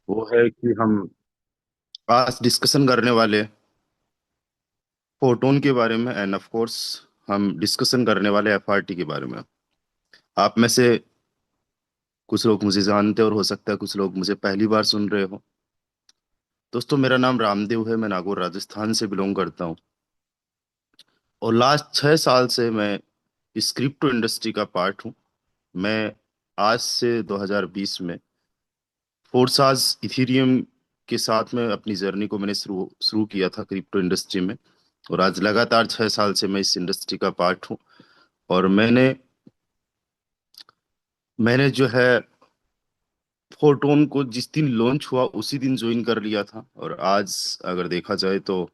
वो है कि हम आज डिस्कशन करने वाले फोटोन के बारे में, एंड ऑफ कोर्स हम डिस्कशन करने वाले एफआरटी के बारे में। आप में से कुछ लोग मुझे जानते हो और हो सकता है कुछ लोग मुझे पहली बार सुन रहे हो। दोस्तों, मेरा नाम रामदेव है। मैं नागौर राजस्थान से बिलोंग करता हूँ और लास्ट 6 साल से मैं इस क्रिप्टो इंडस्ट्री का पार्ट हूँ। मैं आज से 2020 में फोर्साज इथीरियम के साथ में अपनी जर्नी को मैंने शुरू शुरू किया था क्रिप्टो इंडस्ट्री में। और आज लगातार 6 साल से मैं इस इंडस्ट्री का पार्ट हूँ। और मैंने जो है फोटोन को जिस दिन लॉन्च हुआ उसी दिन ज्वाइन कर लिया था। और आज अगर देखा जाए तो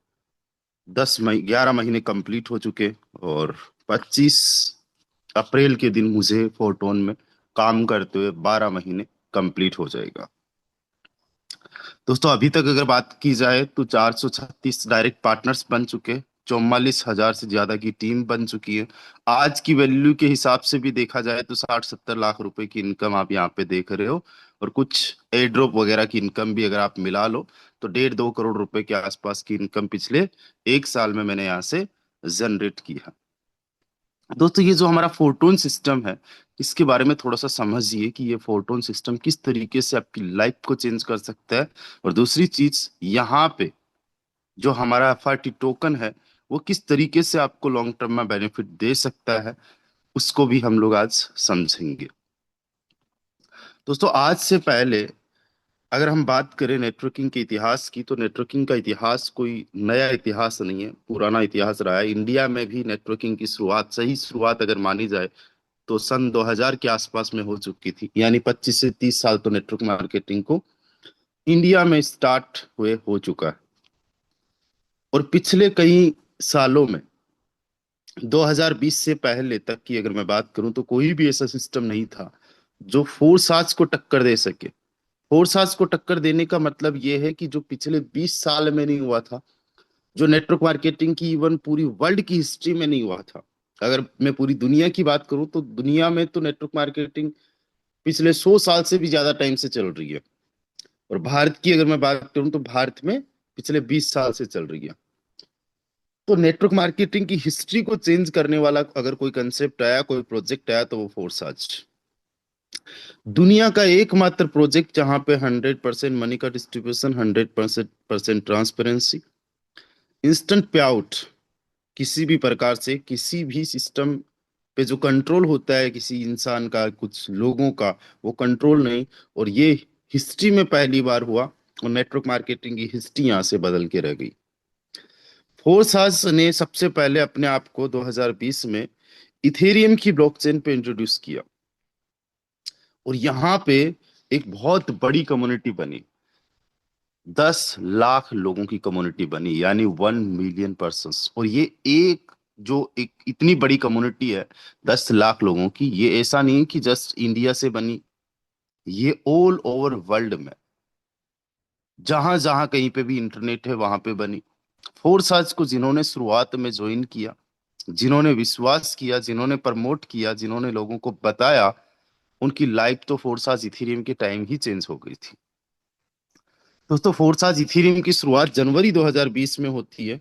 11 महीने कंप्लीट हो चुके। और 25 अप्रैल के दिन मुझे फोटोन में काम करते हुए 12 महीने कंप्लीट हो जाएगा। दोस्तों, अभी तक अगर बात की जाए तो 436 डायरेक्ट पार्टनर्स बन चुके, 44,000 से ज्यादा की टीम बन चुकी है। आज की वैल्यू के हिसाब से भी देखा जाए तो 60-70 लाख रुपए की इनकम आप यहाँ पे देख रहे हो। और कुछ एयर ड्रॉप वगैरह की इनकम भी अगर आप मिला लो तो 1.5-2 करोड़ रुपए के आसपास की इनकम पिछले 1 साल में मैंने यहाँ से जनरेट की है। दोस्तों, ये जो हमारा फोटोन सिस्टम है, इसके बारे में थोड़ा सा समझिए कि ये फोटोन सिस्टम किस तरीके से आपकी लाइफ को चेंज कर सकता है। और दूसरी चीज, यहाँ पे जो हमारा एफआरटी टोकन है वो किस तरीके से आपको लॉन्ग टर्म में बेनिफिट दे सकता है, उसको भी हम लोग आज समझेंगे। दोस्तों, आज से पहले अगर हम बात करें नेटवर्किंग के इतिहास की, तो नेटवर्किंग का इतिहास कोई नया इतिहास नहीं है, पुराना इतिहास रहा है। इंडिया में भी नेटवर्किंग की शुरुआत, सही शुरुआत अगर मानी जाए तो सन 2000 के आसपास में हो चुकी थी। यानी 25 से 30 साल तो नेटवर्क मार्केटिंग को इंडिया में स्टार्ट हुए हो चुका है। और पिछले कई सालों में, 2020 से पहले तक की अगर मैं बात करूं, तो कोई भी ऐसा सिस्टम नहीं था जो फोर्साज को टक्कर दे सके। फोर्साज को टक्कर देने का मतलब यह है कि जो पिछले 20 साल में नहीं हुआ था, जो नेटवर्क मार्केटिंग की इवन पूरी वर्ल्ड की हिस्ट्री में नहीं हुआ था। अगर मैं पूरी दुनिया की बात करूं तो दुनिया में तो नेटवर्क मार्केटिंग पिछले 100 साल से भी ज्यादा टाइम से चल रही है। और भारत की अगर मैं बात करूं तो भारत में पिछले 20 साल से चल रही है। तो नेटवर्क मार्केटिंग की हिस्ट्री को चेंज करने वाला अगर कोई कंसेप्ट आया, कोई प्रोजेक्ट आया, तो वो फोर्साज दुनिया का एकमात्र प्रोजेक्ट जहां पे 100% मनी का डिस्ट्रीब्यूशन, 100% ट्रांसपेरेंसी, इंस्टेंट पे आउट, किसी भी प्रकार से किसी भी सिस्टम पे जो कंट्रोल होता है किसी इंसान का, कुछ लोगों का, वो कंट्रोल नहीं। और ये हिस्ट्री में पहली बार हुआ। और नेटवर्क मार्केटिंग की हिस्ट्री यहाँ से बदल के रह गई। फोर्सास ने सबसे पहले अपने आप को 2020 में इथेरियम की ब्लॉकचेन पे इंट्रोड्यूस किया। और यहाँ पे एक बहुत बड़ी कम्युनिटी बनी, 10 लाख लोगों की कम्युनिटी बनी, यानी 1 मिलियन पर्सन। और ये एक इतनी बड़ी कम्युनिटी है 10 लाख लोगों की, ये ऐसा नहीं कि जस्ट इंडिया से बनी, ये ऑल ओवर वर्ल्ड में जहां जहां कहीं पे भी इंटरनेट है वहां पे बनी। फोर्साज को जिन्होंने शुरुआत में ज्वाइन किया, जिन्होंने विश्वास किया, जिन्होंने प्रमोट किया, जिन्होंने लोगों को बताया, उनकी लाइफ तो फोर्साज इथेरियम के टाइम ही चेंज हो गई थी। दोस्तों, फोर्साज इथेरियम की शुरुआत जनवरी 2020 में होती है।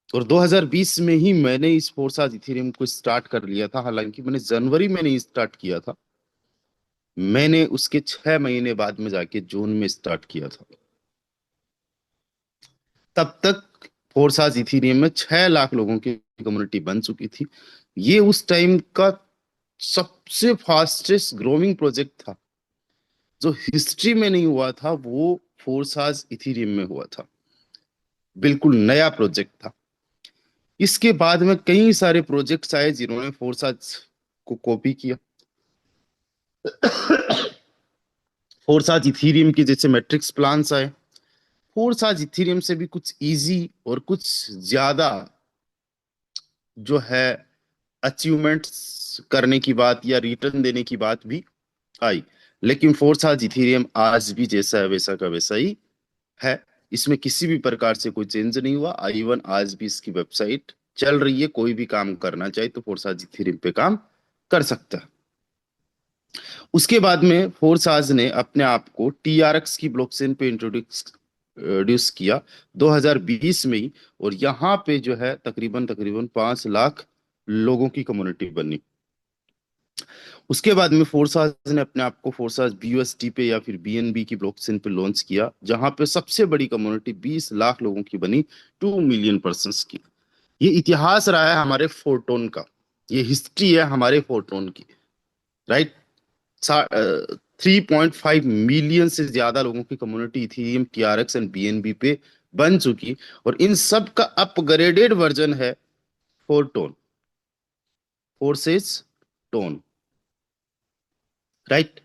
और 2020 में ही मैंने इस फोर्साज इथेरियम को स्टार्ट कर लिया था। हालांकि मैंने जनवरी में नहीं स्टार्ट किया था, मैंने उसके 6 महीने बाद में जाके जून में स्टार्ट किया था। तब तक फोर्साज इथेरियम में 6 लाख लोगों की कम्युनिटी बन चुकी थी। ये उस टाइम का सबसे फास्टेस्ट ग्रोइंग प्रोजेक्ट था। जो हिस्ट्री में नहीं हुआ था वो फोर्साज इथेरियम में हुआ था। बिल्कुल नया प्रोजेक्ट था। इसके बाद में कई सारे प्रोजेक्ट्स आए जिन्होंने फोर्साज को कॉपी किया। फोर्साज इथेरियम के जैसे मैट्रिक्स प्लान्स आए। फोर्साज इथेरियम से भी कुछ इजी और कुछ ज्यादा जो है अचीवमेंट्स करने की बात या रिटर्न देने की बात भी आई। लेकिन फोर्साज इथेरियम आज भी जैसा है वैसा का वैसा ही है। इसमें किसी भी प्रकार से कोई चेंज नहीं हुआ। इवन आज भी इसकी वेबसाइट चल रही है। कोई भी काम करना चाहे तो फोर्साज इथेरियम पे काम कर सकता है। उसके बाद में फोर्साज ने अपने आप को टीआरएक्स की ब्लॉकचेन पे इंट्रोड्यूस किया 2020 में ही। और यहाँ पे जो है तकरीबन तकरीबन 5 लाख लोगों की कम्युनिटी बनी। उसके बाद में फोर्साज ने अपने आप को फोर्साज बीयूएसडी पे या फिर बीएनबी की ब्लॉकचेन पे लॉन्च किया, जहां पे सबसे बड़ी कम्युनिटी 20 लाख लोगों की बनी, 2 मिलियन पर्सन्स की। ये इतिहास रहा है हमारे फोर्टोन का, ये हिस्ट्री है हमारे फोर्टोन की, राइट। 3.5 मिलियन से ज्यादा लोगों की community Ethereum, TRX and BNB पे बन चुकी। और इन सब का अपग्रेडेड वर्जन है फोरटोन, फोर्सेस टोन, राइट।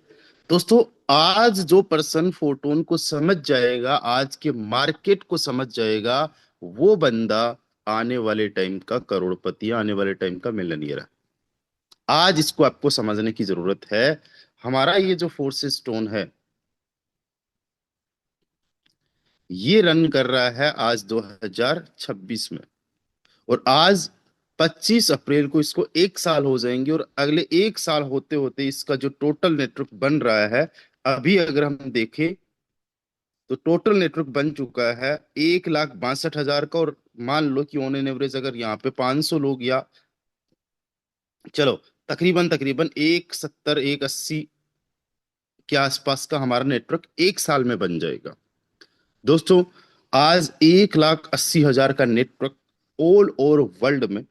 दोस्तों, आज जो पर्सन फोटोन को समझ जाएगा, आज के मार्केट को समझ जाएगा, वो बंदा आने वाले टाइम का करोड़पति, आने वाले टाइम का मिलियनियर है। आज इसको आपको समझने की जरूरत है। हमारा ये जो फोर्सेस स्टोन है, ये रन कर रहा है आज 2026 में। और आज 25 अप्रैल को इसको 1 साल हो जाएंगे। और अगले 1 साल होते होते इसका जो टोटल नेटवर्क बन रहा है, अभी अगर हम देखें तो टोटल नेटवर्क बन चुका है 1,62,000 का। और मान लो कि ऑन एन एवरेज अगर यहाँ पे 500 लोग, या चलो तकरीबन तकरीबन 170 180 के आसपास का हमारा नेटवर्क 1 साल में बन जाएगा। दोस्तों, आज 1,80,000 का नेटवर्क ऑल ओवर वर्ल्ड में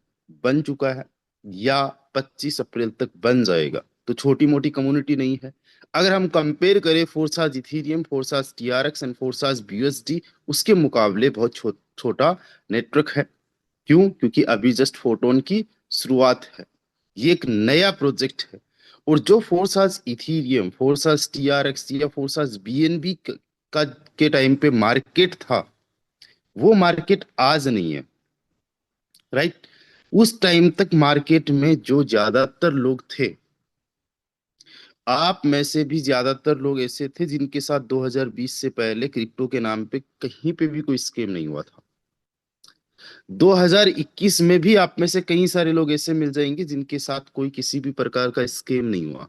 बन चुका है, या 25 अप्रैल तक बन जाएगा। तो छोटी मोटी कम्युनिटी नहीं है। अगर हम कंपेयर करें Forsage Ethereum, Forsage TRX and Forsage BUSD, उसके मुकाबले बहुत छोटा नेटवर्क है। क्यों? क्योंकि अभी जस्ट फोटोन की शुरुआत है, ये एक नया प्रोजेक्ट है। और जो फोर्साज इथीरियम, फोर्साज टीआरएक्स या फोर्साज बीएनबी का के टाइम पे मार्केट था, वो मार्केट आज नहीं है, राइट। उस टाइम तक मार्केट में जो ज्यादातर लोग थे, आप में से भी ज्यादातर लोग ऐसे थे जिनके साथ 2020 से पहले क्रिप्टो के नाम पे कहीं पे भी कोई स्कैम नहीं हुआ था। 2021 में भी आप में से कई सारे लोग ऐसे मिल जाएंगे जिनके साथ कोई किसी भी प्रकार का स्कैम नहीं हुआ।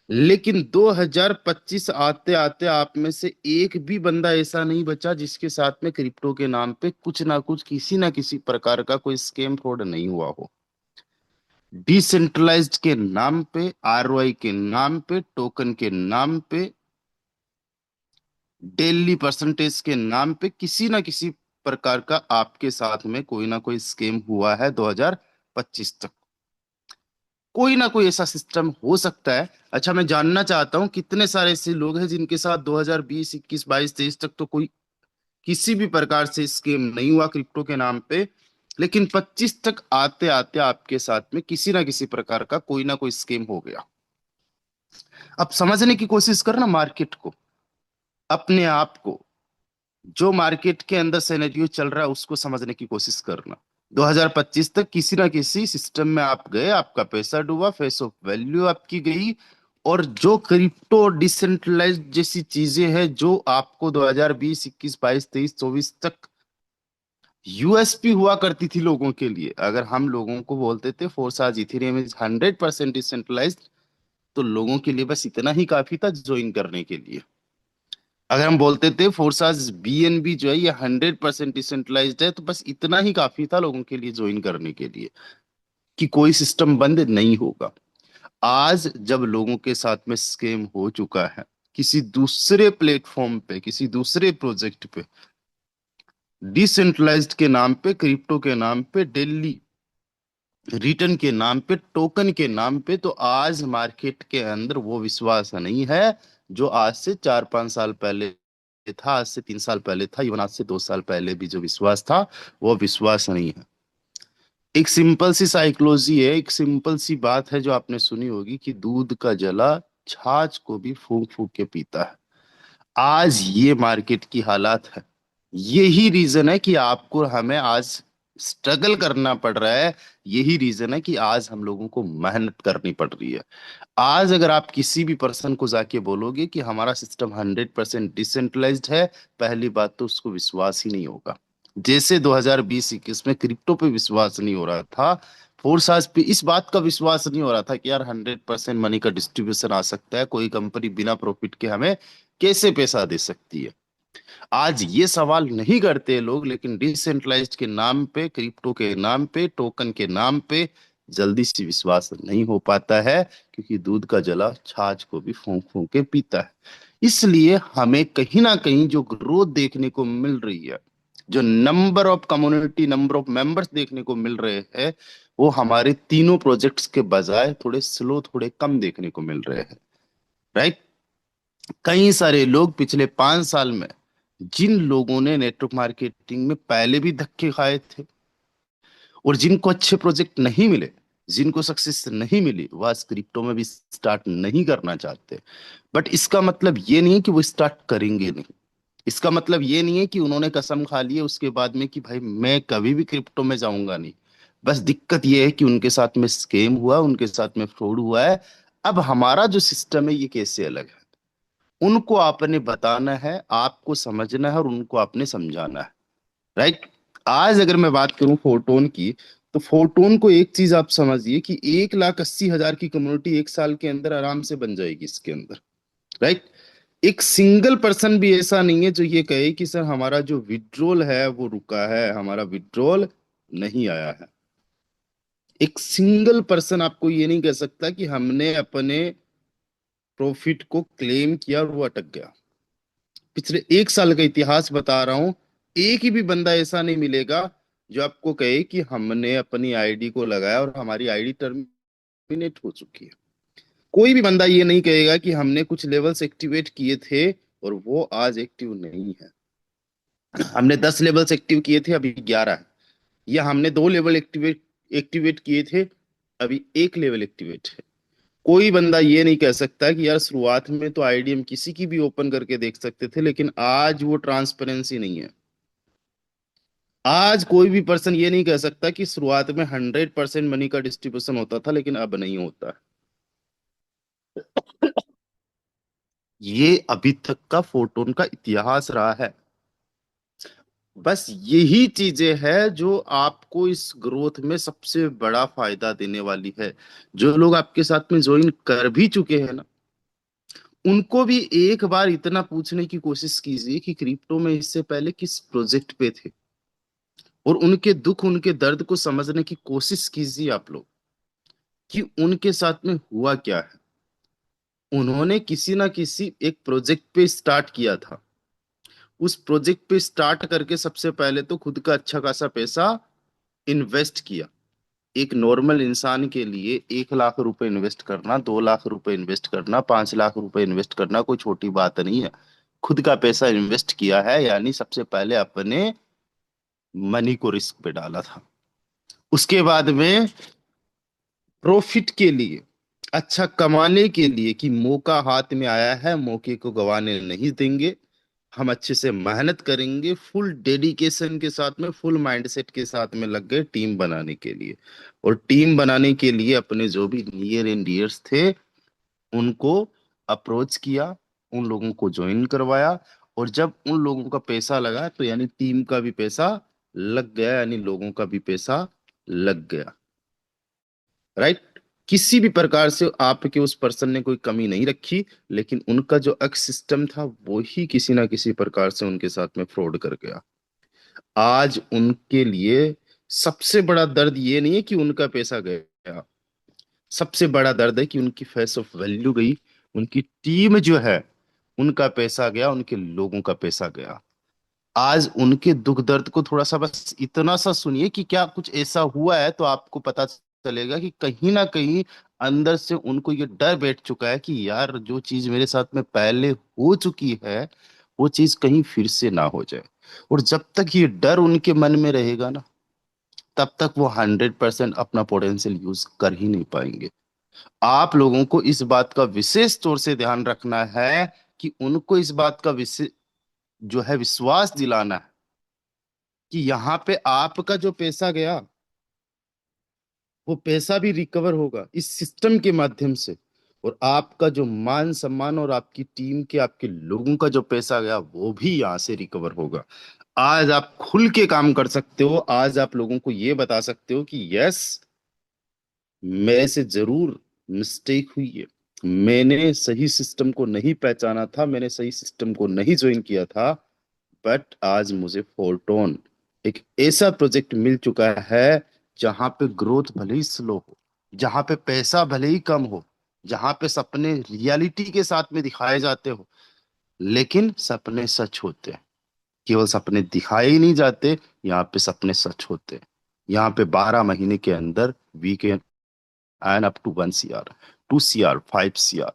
लेकिन 2025 आते आते आप में से एक भी बंदा ऐसा नहीं बचा जिसके साथ में क्रिप्टो के नाम पे कुछ ना कुछ, किसी ना किसी प्रकार का कोई स्कैम फ्रॉड नहीं हुआ हो। डिसेंट्रलाइज्ड के नाम पे, आरओआई के नाम पे, टोकन के नाम पे, डेली परसेंटेज के नाम पे किसी ना किसी प्रकार का आपके साथ में कोई ना कोई स्कैम हुआ है 2025 तक। कोई ना कोई ऐसा सिस्टम हो सकता है। अच्छा, मैं जानना चाहता हूं कितने सारे ऐसे लोग हैं जिनके साथ 2020, 21, 22, 23 तक तो कोई किसी भी प्रकार से स्कैम नहीं हुआ क्रिप्टो के नाम पे, लेकिन 25 तक आते आते आपके साथ में किसी ना किसी प्रकार का कोई ना कोई स्कैम हो गया। अब समझने की कोशिश करना मार्केट को, अपने आप को, जो मार्केट के अंदर सिनेरियो चल रहा है उसको समझने की कोशिश करना। 2025 तक किसी ना किसी सिस्टम में आप गए, आपका पैसा डूबा, फेस ऑफ वैल्यू आपकी गई। और जो क्रिप्टो डिसेंट्रलाइज्ड जैसी चीजें हैं जो आपको 2020, 21, 22, 23, 24 तक यूएसपी हुआ करती थी लोगों के लिए, अगर हम लोगों को बोलते थे फोर्साज इथेरियम इज 100% डिसेंट्रलाइज्ड, तो लोगों के लिए बस इतना ही काफी था ज्वाइन करने के लिए। अगर हम बोलते थे फोर्साज बीएनबी जो है ये 100% डिसेंट्रलाइज्ड है, तो बस इतना ही काफी था लोगों के लिए ज्वाइन करने के लिए, कि कोई सिस्टम बंद नहीं होगा। आज जब लोगों के साथ में स्कैम हो चुका है, किसी दूसरे प्लेटफॉर्म पे, किसी दूसरे प्रोजेक्ट पे, डिसेंट्रलाइज्ड के नाम पे, क्रिप्टो के नाम पे, डेली रिटर्न के नाम पे, टोकन के नाम पे, तो आज मार्केट के अंदर वो विश्वास नहीं है जो आज से 4 5 साल पहले था, आज से 3 साल पहले था, इवन आज से 2 साल पहले भी जो विश्वास था, वो विश्वास नहीं है। एक सिंपल सी साइकोलॉजी है, एक सिंपल सी बात है जो आपने सुनी होगी कि दूध का जला छाछ को भी फूंक फूंक के पीता है। आज ये मार्केट की हालात है। यही रीजन है कि आपको, हमें आज स्ट्रगल करना पड़ रहा है। यही रीजन है कि आज हम लोगों को मेहनत करनी पड़ रही है। आज अगर आप किसी भी पर्सन को जाके बोलोगे कि हमारा सिस्टम 100% डिसेंट्रलाइज्ड है, पहली बात तो उसको विश्वास ही नहीं होगा। जैसे 2020-21 में क्रिप्टो पे विश्वास नहीं हो रहा था, फोर्स आज पे इस बात का विश्वास नहीं हो रहा था कि यार 100% मनी का डिस्ट्रीब्यूशन आ सकता है, कोई कंपनी बिना प्रॉफिट के हमें कैसे पैसा दे सकती है। आज ये सवाल नहीं करते लोग, लेकिन डिसेंट्रलाइज्ड के नाम पे, क्रिप्टो के नाम पे, टोकन के नाम पे जल्दी से विश्वास नहीं हो पाता है, क्योंकि दूध का जला छाछ को भी फूंक फूंक के पीता है। इसलिए हमें कहीं ना कहीं जो ग्रोथ देखने को मिल रही है, जो number of community, number of members देखने को मिल रहे हैं, वो हमारे तीनों प्रोजेक्ट्स के बजाय थोड़े स्लो, थोड़े कम देखने को मिल रहे हैं। राइट। कई सारे लोग पिछले 5 साल में, जिन लोगों ने नेटवर्क मार्केटिंग में पहले भी धक्के खाए थे और जिनको अच्छे प्रोजेक्ट नहीं मिले, जिनको सक्सेस नहीं मिली, वह क्रिप्टो में भी स्टार्ट नहीं करना चाहते। बट इसका मतलब ये नहीं है कि वो स्टार्ट करेंगे नहीं। इसका मतलब ये नहीं है कि उन्होंने कसम खा ली है उसके बाद में कि भाई मैं कभी भी क्रिप्टो में जाऊंगा नहीं। बस दिक्कत ये है कि उनके साथ में स्कैम हुआ, उनके साथ में फ्रॉड हुआ है। अब हमारा जो सिस्टम है ये कैसे अलग है, उनको आपने बताना है, आपको समझना है और उनको आपने समझाना है। राइट। आज अगर मैं बात करूं फोटोन की, तो फोटोन को एक चीज आप समझिए कि 1,80,000 की कम्युनिटी 1 साल के अंदर आराम से बन जाएगी इसके अंदर। राइट। एक सिंगल पर्सन भी ऐसा नहीं है जो ये कहे कि सर हमारा जो विड्रॉल है वो रुका है, हमारा विड्रॉल नहीं आया है। एक सिंगल पर्सन आपको ये नहीं कह सकता कि हमने अपने प्रॉफिट को क्लेम किया और वो अटक गया। पिछले 1 साल का इतिहास बता रहा हूं, एक ही भी बंदा ऐसा नहीं मिलेगा जो आपको कहे कि हमने अपनी आईडी को लगाया और हमारी आईडी टर्मिनेट हो चुकी है। कोई भी बंदा ये नहीं कहेगा कि हमने कुछ लेवल्स एक्टिवेट किए थे और वो आज एक्टिव नहीं है। हमने 10 लेवल्स एक्टिव किए थे, अभी 11 है। या हमने 2 लेवल एक्टिवेट एक्टिवेट किए थे, अभी 1 लेवल एक्टिवेट है। कोई बंदा ये नहीं कह सकता कि यार शुरुआत में तो आईडी हम किसी की भी ओपन करके देख सकते थे, लेकिन आज वो ट्रांसपेरेंसी नहीं है। आज कोई भी पर्सन ये नहीं कह सकता कि शुरुआत में 100% मनी का डिस्ट्रीब्यूशन होता था लेकिन अब नहीं होता। ये अभी तक का फोटोन का इतिहास रहा है। बस यही चीजें हैं जो आपको इस ग्रोथ में सबसे बड़ा फायदा देने वाली है। जो लोग आपके साथ में ज्वाइन कर भी चुके हैं ना, उनको भी एक बार इतना पूछने की कोशिश कीजिए कि क्रिप्टो में इससे पहले किस प्रोजेक्ट पे थे, और उनके दुख, उनके दर्द को समझने की कोशिश कीजिए आप लोग कि उनके साथ में हुआ क्या है। उन्होंने किसी ना किसी एक प्रोजेक्ट पे स्टार्ट किया था। उस प्रोजेक्ट पे स्टार्ट करके सबसे पहले तो खुद का अच्छा खासा पैसा इन्वेस्ट किया। एक नॉर्मल इंसान के लिए 1 लाख रुपए इन्वेस्ट करना, 2 लाख रुपए इन्वेस्ट करना, 5 लाख रुपए इन्वेस्ट करना कोई छोटी बात नहीं है। खुद का पैसा इन्वेस्ट किया है, यानी सबसे पहले अपने मनी को रिस्क पे डाला था। उसके बाद में प्रॉफिट के लिए, अच्छा कमाने के लिए, कि मौका हाथ में आया है, मौके को गंवाने नहीं देंगे, हम अच्छे से मेहनत करेंगे, फुल डेडिकेशन के साथ में, फुल माइंडसेट के साथ में लग गए टीम बनाने के लिए। और टीम बनाने के लिए अपने जो भी नियर एंड डियर्स थे उनको अप्रोच किया, उन लोगों को ज्वाइन करवाया। और जब उन लोगों का पैसा लगा तो यानी टीम का भी पैसा लग गया, यानी लोगों का भी पैसा लग गया। राइट। किसी भी प्रकार से आपके उस पर्सन ने कोई कमी नहीं रखी, लेकिन उनका जो एक्स सिस्टम था वो ही किसी ना किसी प्रकार से उनके साथ में फ्रॉड कर गया। आज उनके लिए सबसे बड़ा दर्द ये नहीं है कि उनका पैसा गया, सबसे बड़ा दर्द है कि उनकी फेस ऑफ वैल्यू गई, उनकी टीम जो है उनका पैसा गया, उनके लोगों का पैसा गया। आज उनके दुख दर्द को थोड़ा सा बस इतना सा सुनिए कि क्या कुछ ऐसा हुआ है, तो आपको पता चलेगा कि कहीं ना कहीं अंदर से उनको ये डर बैठ चुका है कि यार जो चीज मेरे साथ में पहले हो चुकी है वो चीज कहीं फिर से ना हो जाए। और जब तक ये डर उनके मन में रहेगा ना, तब तक वो 100% अपना पोटेंशियल यूज कर ही नहीं पाएंगे। आप लोगों को इस बात का विशेष तौर से ध्यान रखना है कि उनको इस बात का विशेष जो है विश्वास दिलाना है कि यहाँ पे आपका जो पैसा गया वो पैसा भी रिकवर होगा इस सिस्टम के माध्यम से। और आपका जो मान सम्मान और आपकी टीम के, आपके लोगों का जो पैसा गया वो भी यहाँ से रिकवर होगा। आज आप खुल के काम कर सकते हो, आज आप लोगों को ये बता सकते हो कि यस, मेरे से जरूर मिस्टेक हुई है। मैंने सही सिस्टम को नहीं पहचाना था, मैंने सही सिस्टम को नहीं ज्वाइन किया था। बट आज मुझे फोरटोन एक ऐसा प्रोजेक्ट मिल चुका है जहां पे ग्रोथ भले ही स्लो हो, जहां पे पैसा भले ही कम हो, जहां पे सपने रियलिटी के साथ में दिखाए जाते हो, लेकिन सपने सच होते हैं। केवल सपने दिखाए ही नहीं जाते, यहाँ पे सपने सच होते हैं। यहाँ पे 12 महीने के अंदर we can earn up to 1 CR, 2 CR, 5 CR,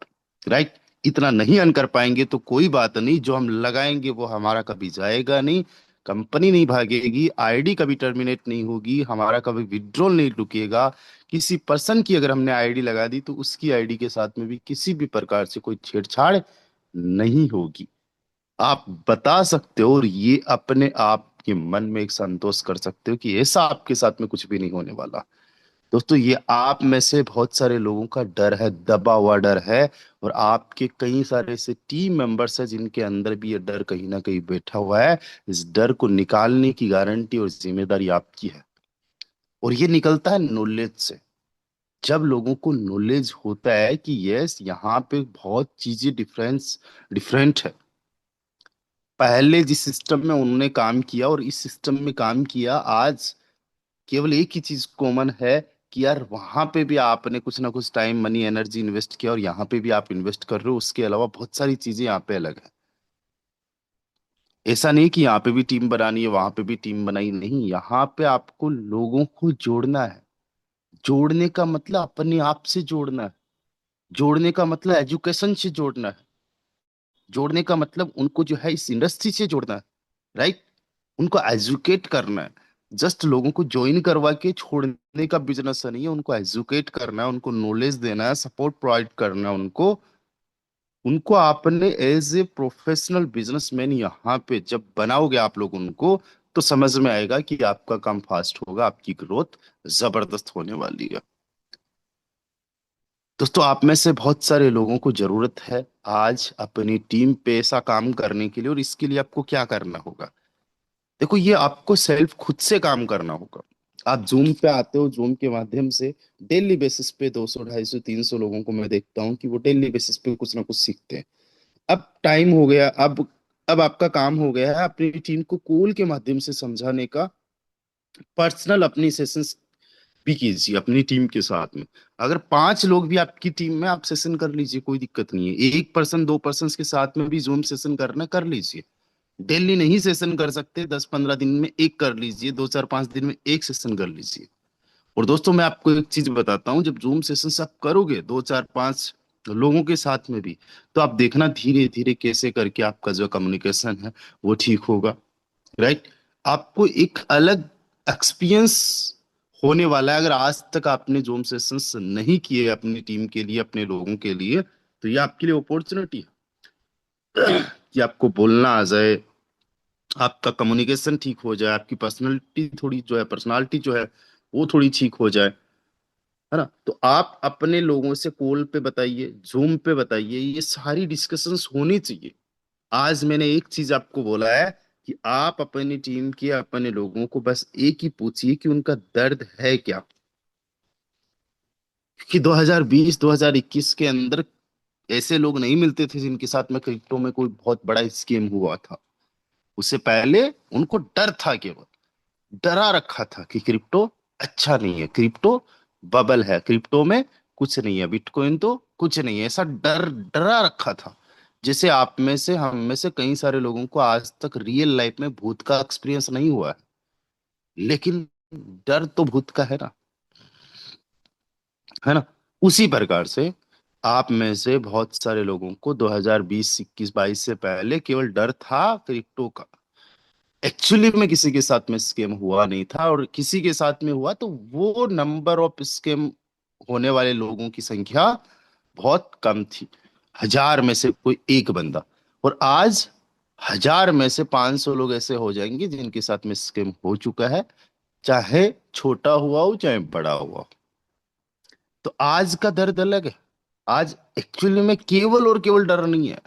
right. इतना नहीं अर्न कर पाएंगे तो कोई बात नहीं, जो हम लगाएंगे वो हमारा कभी जाएगा नहीं, कंपनी नहीं भागेगी, आईडी कभी टर्मिनेट नहीं होगी, हमारा कभी विड्रॉल नहीं रुकेगा। किसी पर्सन की अगर हमने आईडी लगा दी तो उसकी आईडी के साथ में भी किसी भी प्रकार से कोई छेड़छाड़ नहीं होगी। आप बता सकते हो और ये अपने आप के मन में एक संतोष कर सकते हो कि ऐसा आपके साथ में कुछ भी नहीं होने वाला। दोस्तों, ये आप में से बहुत सारे लोगों का डर है, दबा हुआ डर है। और आपके कई सारे ऐसे टीम मेंबर्स हैं जिनके अंदर भी ये डर कहीं ना कहीं बैठा हुआ है। इस डर को निकालने की गारंटी और जिम्मेदारी आपकी है। और ये निकलता है नॉलेज से। जब लोगों को नॉलेज होता है कि यस, यहाँ पे बहुत चीजें डिफरेंट है। पहले जिस सिस्टम में उन्होंने काम किया और इस सिस्टम में काम किया, आज केवल एक ही चीज कॉमन है कि यार वहां पे भी आपने कुछ ना कुछ टाइम, मनी, एनर्जी इन्वेस्ट किया और यहाँ पे भी आप इन्वेस्ट कर रहे हो। उसके अलावा बहुत सारी चीजें यहाँ पे अलग है। ऐसा नहीं कि यहाँ पे भी टीम बनानी है, वहां पे भी टीम बनाई नहीं। यहाँ पे आपको लोगों को जोड़ना है। जोड़ने का मतलब अपने आप से जोड़ना है। जोड़ने का मतलब एजुकेशन से जोड़ना है। जोड़ने का मतलब उनको जो है इस इंडस्ट्री से जोड़ना है, राइट। उनको एजुकेट करना है। जस्ट लोगों को ज्वाइन करवा के छोड़ने का बिजनेस नहीं है, उनको एजुकेट करना है, उनको नॉलेज देना है, सपोर्ट प्रोवाइड करना है उनको। उनको आपने एज ए प्रोफेशनल बिजनेसमैन यहाँ पे जब बनाओगे आप लोग उनको, तो समझ में आएगा कि आपका काम फास्ट होगा, आपकी ग्रोथ जबरदस्त होने वाली है। दोस्तों, आप में से बहुत सारे लोगों को जरूरत है आज अपनी टीम पे ऐसा काम करने के लिए। और इसके लिए आपको क्या करना होगा? देखो, ये आपको सेल्फ खुद से काम करना होगा। आप जूम पे आते हो, जूम के माध्यम से डेली बेसिस पे 200, 250, 300 लोगों को मैं देखता हूँ कि वो डेली बेसिस पे कुछ ना कुछ सीखते हैं। अब टाइम हो गया, अब आपका काम हो गया है अपनी टीम को कॉल के माध्यम से समझाने का। पर्सनल अपनी सेशंस भी कीजिए अपनी टीम के साथ में। अगर 5 लोग भी आपकी टीम में, आप सेशन कर लीजिए, कोई दिक्कत नहीं है। 1 पर्सन, 2 पर्सन के साथ में भी जूम सेशन करना कर लीजिए। डेली नहीं सेशन कर सकते, 10-15 दिन में एक कर लीजिए, 2-4-5 दिन में एक सेशन कर लीजिए। और दोस्तों, मैं आपको एक चीज बताता हूँ, जब जूम सेशन आप करोगे 2-4-5 लोगों के साथ में भी, तो आप देखना धीरे धीरे कैसे करके आपका जो कम्युनिकेशन है वो ठीक होगा, राइट। आपको एक अलग एक्सपीरियंस होने वाला है। अगर आज तक आपने जूम सेशंस नहीं किए अपनी टीम के लिए, अपने लोगों के लिए, तो ये आपके लिए अपॉर्चुनिटी है कि आपको बोलना आ जाए, आपका कम्युनिकेशन ठीक हो जाए, आपकी पर्सनालिटी जो है वो थोड़ी ठीक हो जाए, है ना। तो आप अपने लोगों से कॉल पे बताइए, जूम पे बताइए, ये सारी डिस्कशंस होनी चाहिए। आज मैंने एक चीज आपको बोला है कि आप अपनी टीम के, अपने लोगों को बस एक ही पूछिए कि उनका दर्द है क्या। क्योंकि 2020, 2021 के अंदर ऐसे लोग नहीं मिलते थे जिनके साथ में क्रिप्टो में कोई बहुत बड़ा स्कीम हुआ था। उससे पहले उनको डर था, केवल डरा रखा था कि क्रिप्टो अच्छा नहीं है, क्रिप्टो बबल है, क्रिप्टो में कुछ नहीं है, बिटकॉइन तो कुछ नहीं है, ऐसा डरा रखा था। जैसे आप में से, हम में से कई सारे लोगों को आज तक रियल लाइफ में भूत का एक्सपीरियंस नहीं हुआ है, लेकिन डर तो भूत का है ना, है ना। उसी प्रकार से आप में से बहुत सारे लोगों को 2020, 21, 22 से पहले केवल डर था क्रिप्टो का। एक्चुअली में किसी के साथ में स्कैम हुआ नहीं था, और किसी के साथ में हुआ तो वो नंबर ऑफ स्कैम होने वाले लोगों की संख्या बहुत कम थी। 1000 में से कोई एक बंदा। और आज 1000 में से 500 लोग ऐसे हो जाएंगे जिनके साथ में स्कैम हो चुका है, चाहे छोटा हुआ हो चाहे बड़ा हुआ हो। तो आज का दर्द अलग है। आज एक्चुअली में केवल और केवल डर नहीं है,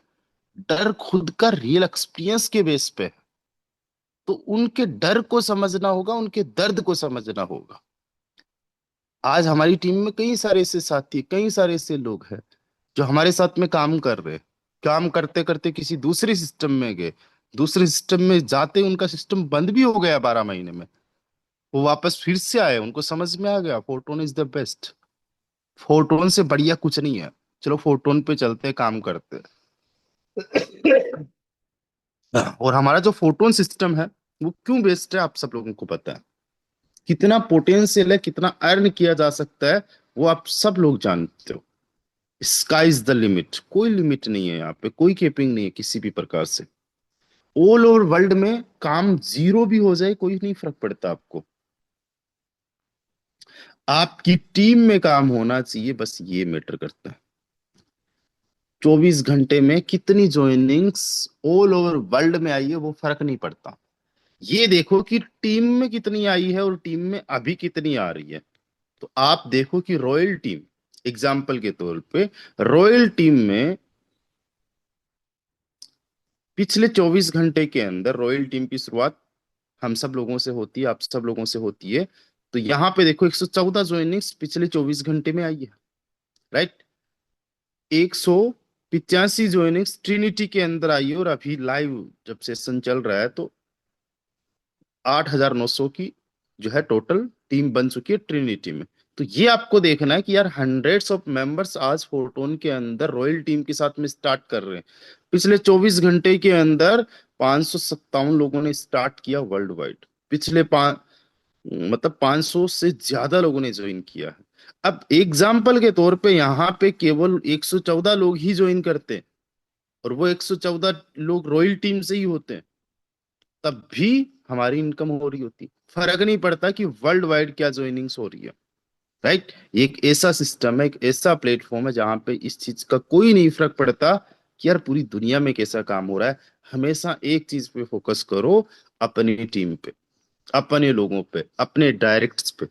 डर खुद का रियल एक्सपीरियंस के बेस पे है। तो उनके डर को समझना होगा, उनके दर्द को समझना होगा। आज हमारी टीम में कई सारे ऐसे साथी, कई सारे ऐसे लोग हैं जो हमारे साथ में काम कर रहे हैं। काम करते करते किसी दूसरे सिस्टम में गए, दूसरे सिस्टम में जाते उनका सिस्टम बंद भी हो गया 12 महीने में। वो वापस फिर से आए, उनको समझ में आ गया photon is the best, photon से बढ़िया कुछ नहीं है, चलो फोटोन पे चलते हैं, काम करते हैं। और हमारा जो फोटोन सिस्टम है वो क्यों बेस्ट है, आप सब लोगों को पता है। कितना पोटेंशियल है, कितना अर्न किया जा सकता है, वो आप सब लोग जानते हो। स्काई इज द लिमिट, कोई लिमिट नहीं है यहाँ पे, कोई केपिंग नहीं है किसी भी प्रकार से। ऑल ओवर वर्ल्ड में काम जीरो भी हो जाए कोई नहीं फर्क पड़ता आपको, आपकी टीम में काम होना चाहिए, बस ये मैटर करता है। 24 घंटे में कितनी ज्वाइनिंग्स ऑल ओवर वर्ल्ड में आई है वो फर्क नहीं पड़ता। ये देखो कि टीम में कितनी आई है और टीम में अभी कितनी आ रही है। तो आप देखो कि रॉयल टीम, एग्जाम्पल के तौर पे, रॉयल टीम में पिछले 24 घंटे के अंदर रॉयल टीम की शुरुआत हम सब लोगों से होती है, आप सब लोगों से होती है। तो यहाँ पे देखो 114 ज्वाइनिंग्स पिछले 24 घंटे में आई है, राइट। 185 ज्वाइनिंग्स ट्रिनिटी के अंदर आई है, और अभी लाइव जब सेशन चल रहा है तो 8,900 की जो है टोटल टीम बन चुकी है ट्रिनिटी में। तो ये आपको देखना है कि यार हंड्रेड्स ऑफ मेंबर्स आज फोर्टोन के अंदर रॉयल टीम के साथ में स्टार्ट कर रहे हैं। पिछले 24 घंटे के अंदर 557 लोगों ने स्टार्ट किया वर्ल्ड वाइड। पिछले पांच मतलब 500 से ज्यादा लोगों ने ज्वाइन किया है। अब एग्जाम्पल के तौर पे यहाँ पे केवल 114 लोग ही ज्वाइन करते हैं, और वो 114 लोग रॉयल टीम से ही होते हैं, तब भी हमारी इनकम हो रही होती। फर्क नहीं पड़ता कि वर्ल्ड वाइड क्या ज्वाइनिंग्स हो रही है, राइट। ये एक ऐसा सिस्टम है, एक ऐसा प्लेटफॉर्म है जहां पे इस चीज का कोई नहीं फर्क पड़ता कि यार पूरी दुनिया में कैसा काम हो रहा है। हमेशा एक चीज पे फोकस करो, अपनी टीम पे, अपने लोगों पे, अपने डायरेक्ट्स पे।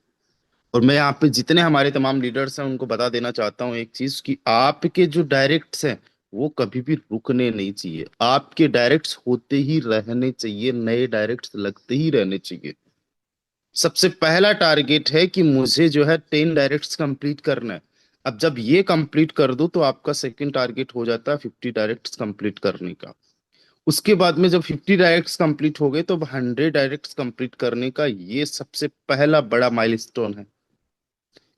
और मैं यहाँ पे जितने हमारे तमाम लीडर्स हैं उनको बता देना चाहता हूँ एक चीज, कि आपके जो डायरेक्ट्स हैं वो कभी भी रुकने नहीं चाहिए, आपके डायरेक्ट्स होते ही रहने चाहिए, नए डायरेक्ट्स लगते ही रहने चाहिए। सबसे पहला टारगेट है कि मुझे जो है 10 डायरेक्ट्स कंप्लीट करना है। अब जब ये कंप्लीट कर दो तो आपका सेकंड टारगेट हो जाता है 50 डायरेक्ट्स कंप्लीट करने का। उसके बाद में जब 50 डायरेक्ट्स कंप्लीट हो गए तो अब 100 डायरेक्ट्स कंप्लीट करने का, ये सबसे पहला बड़ा माइलस्टोन है।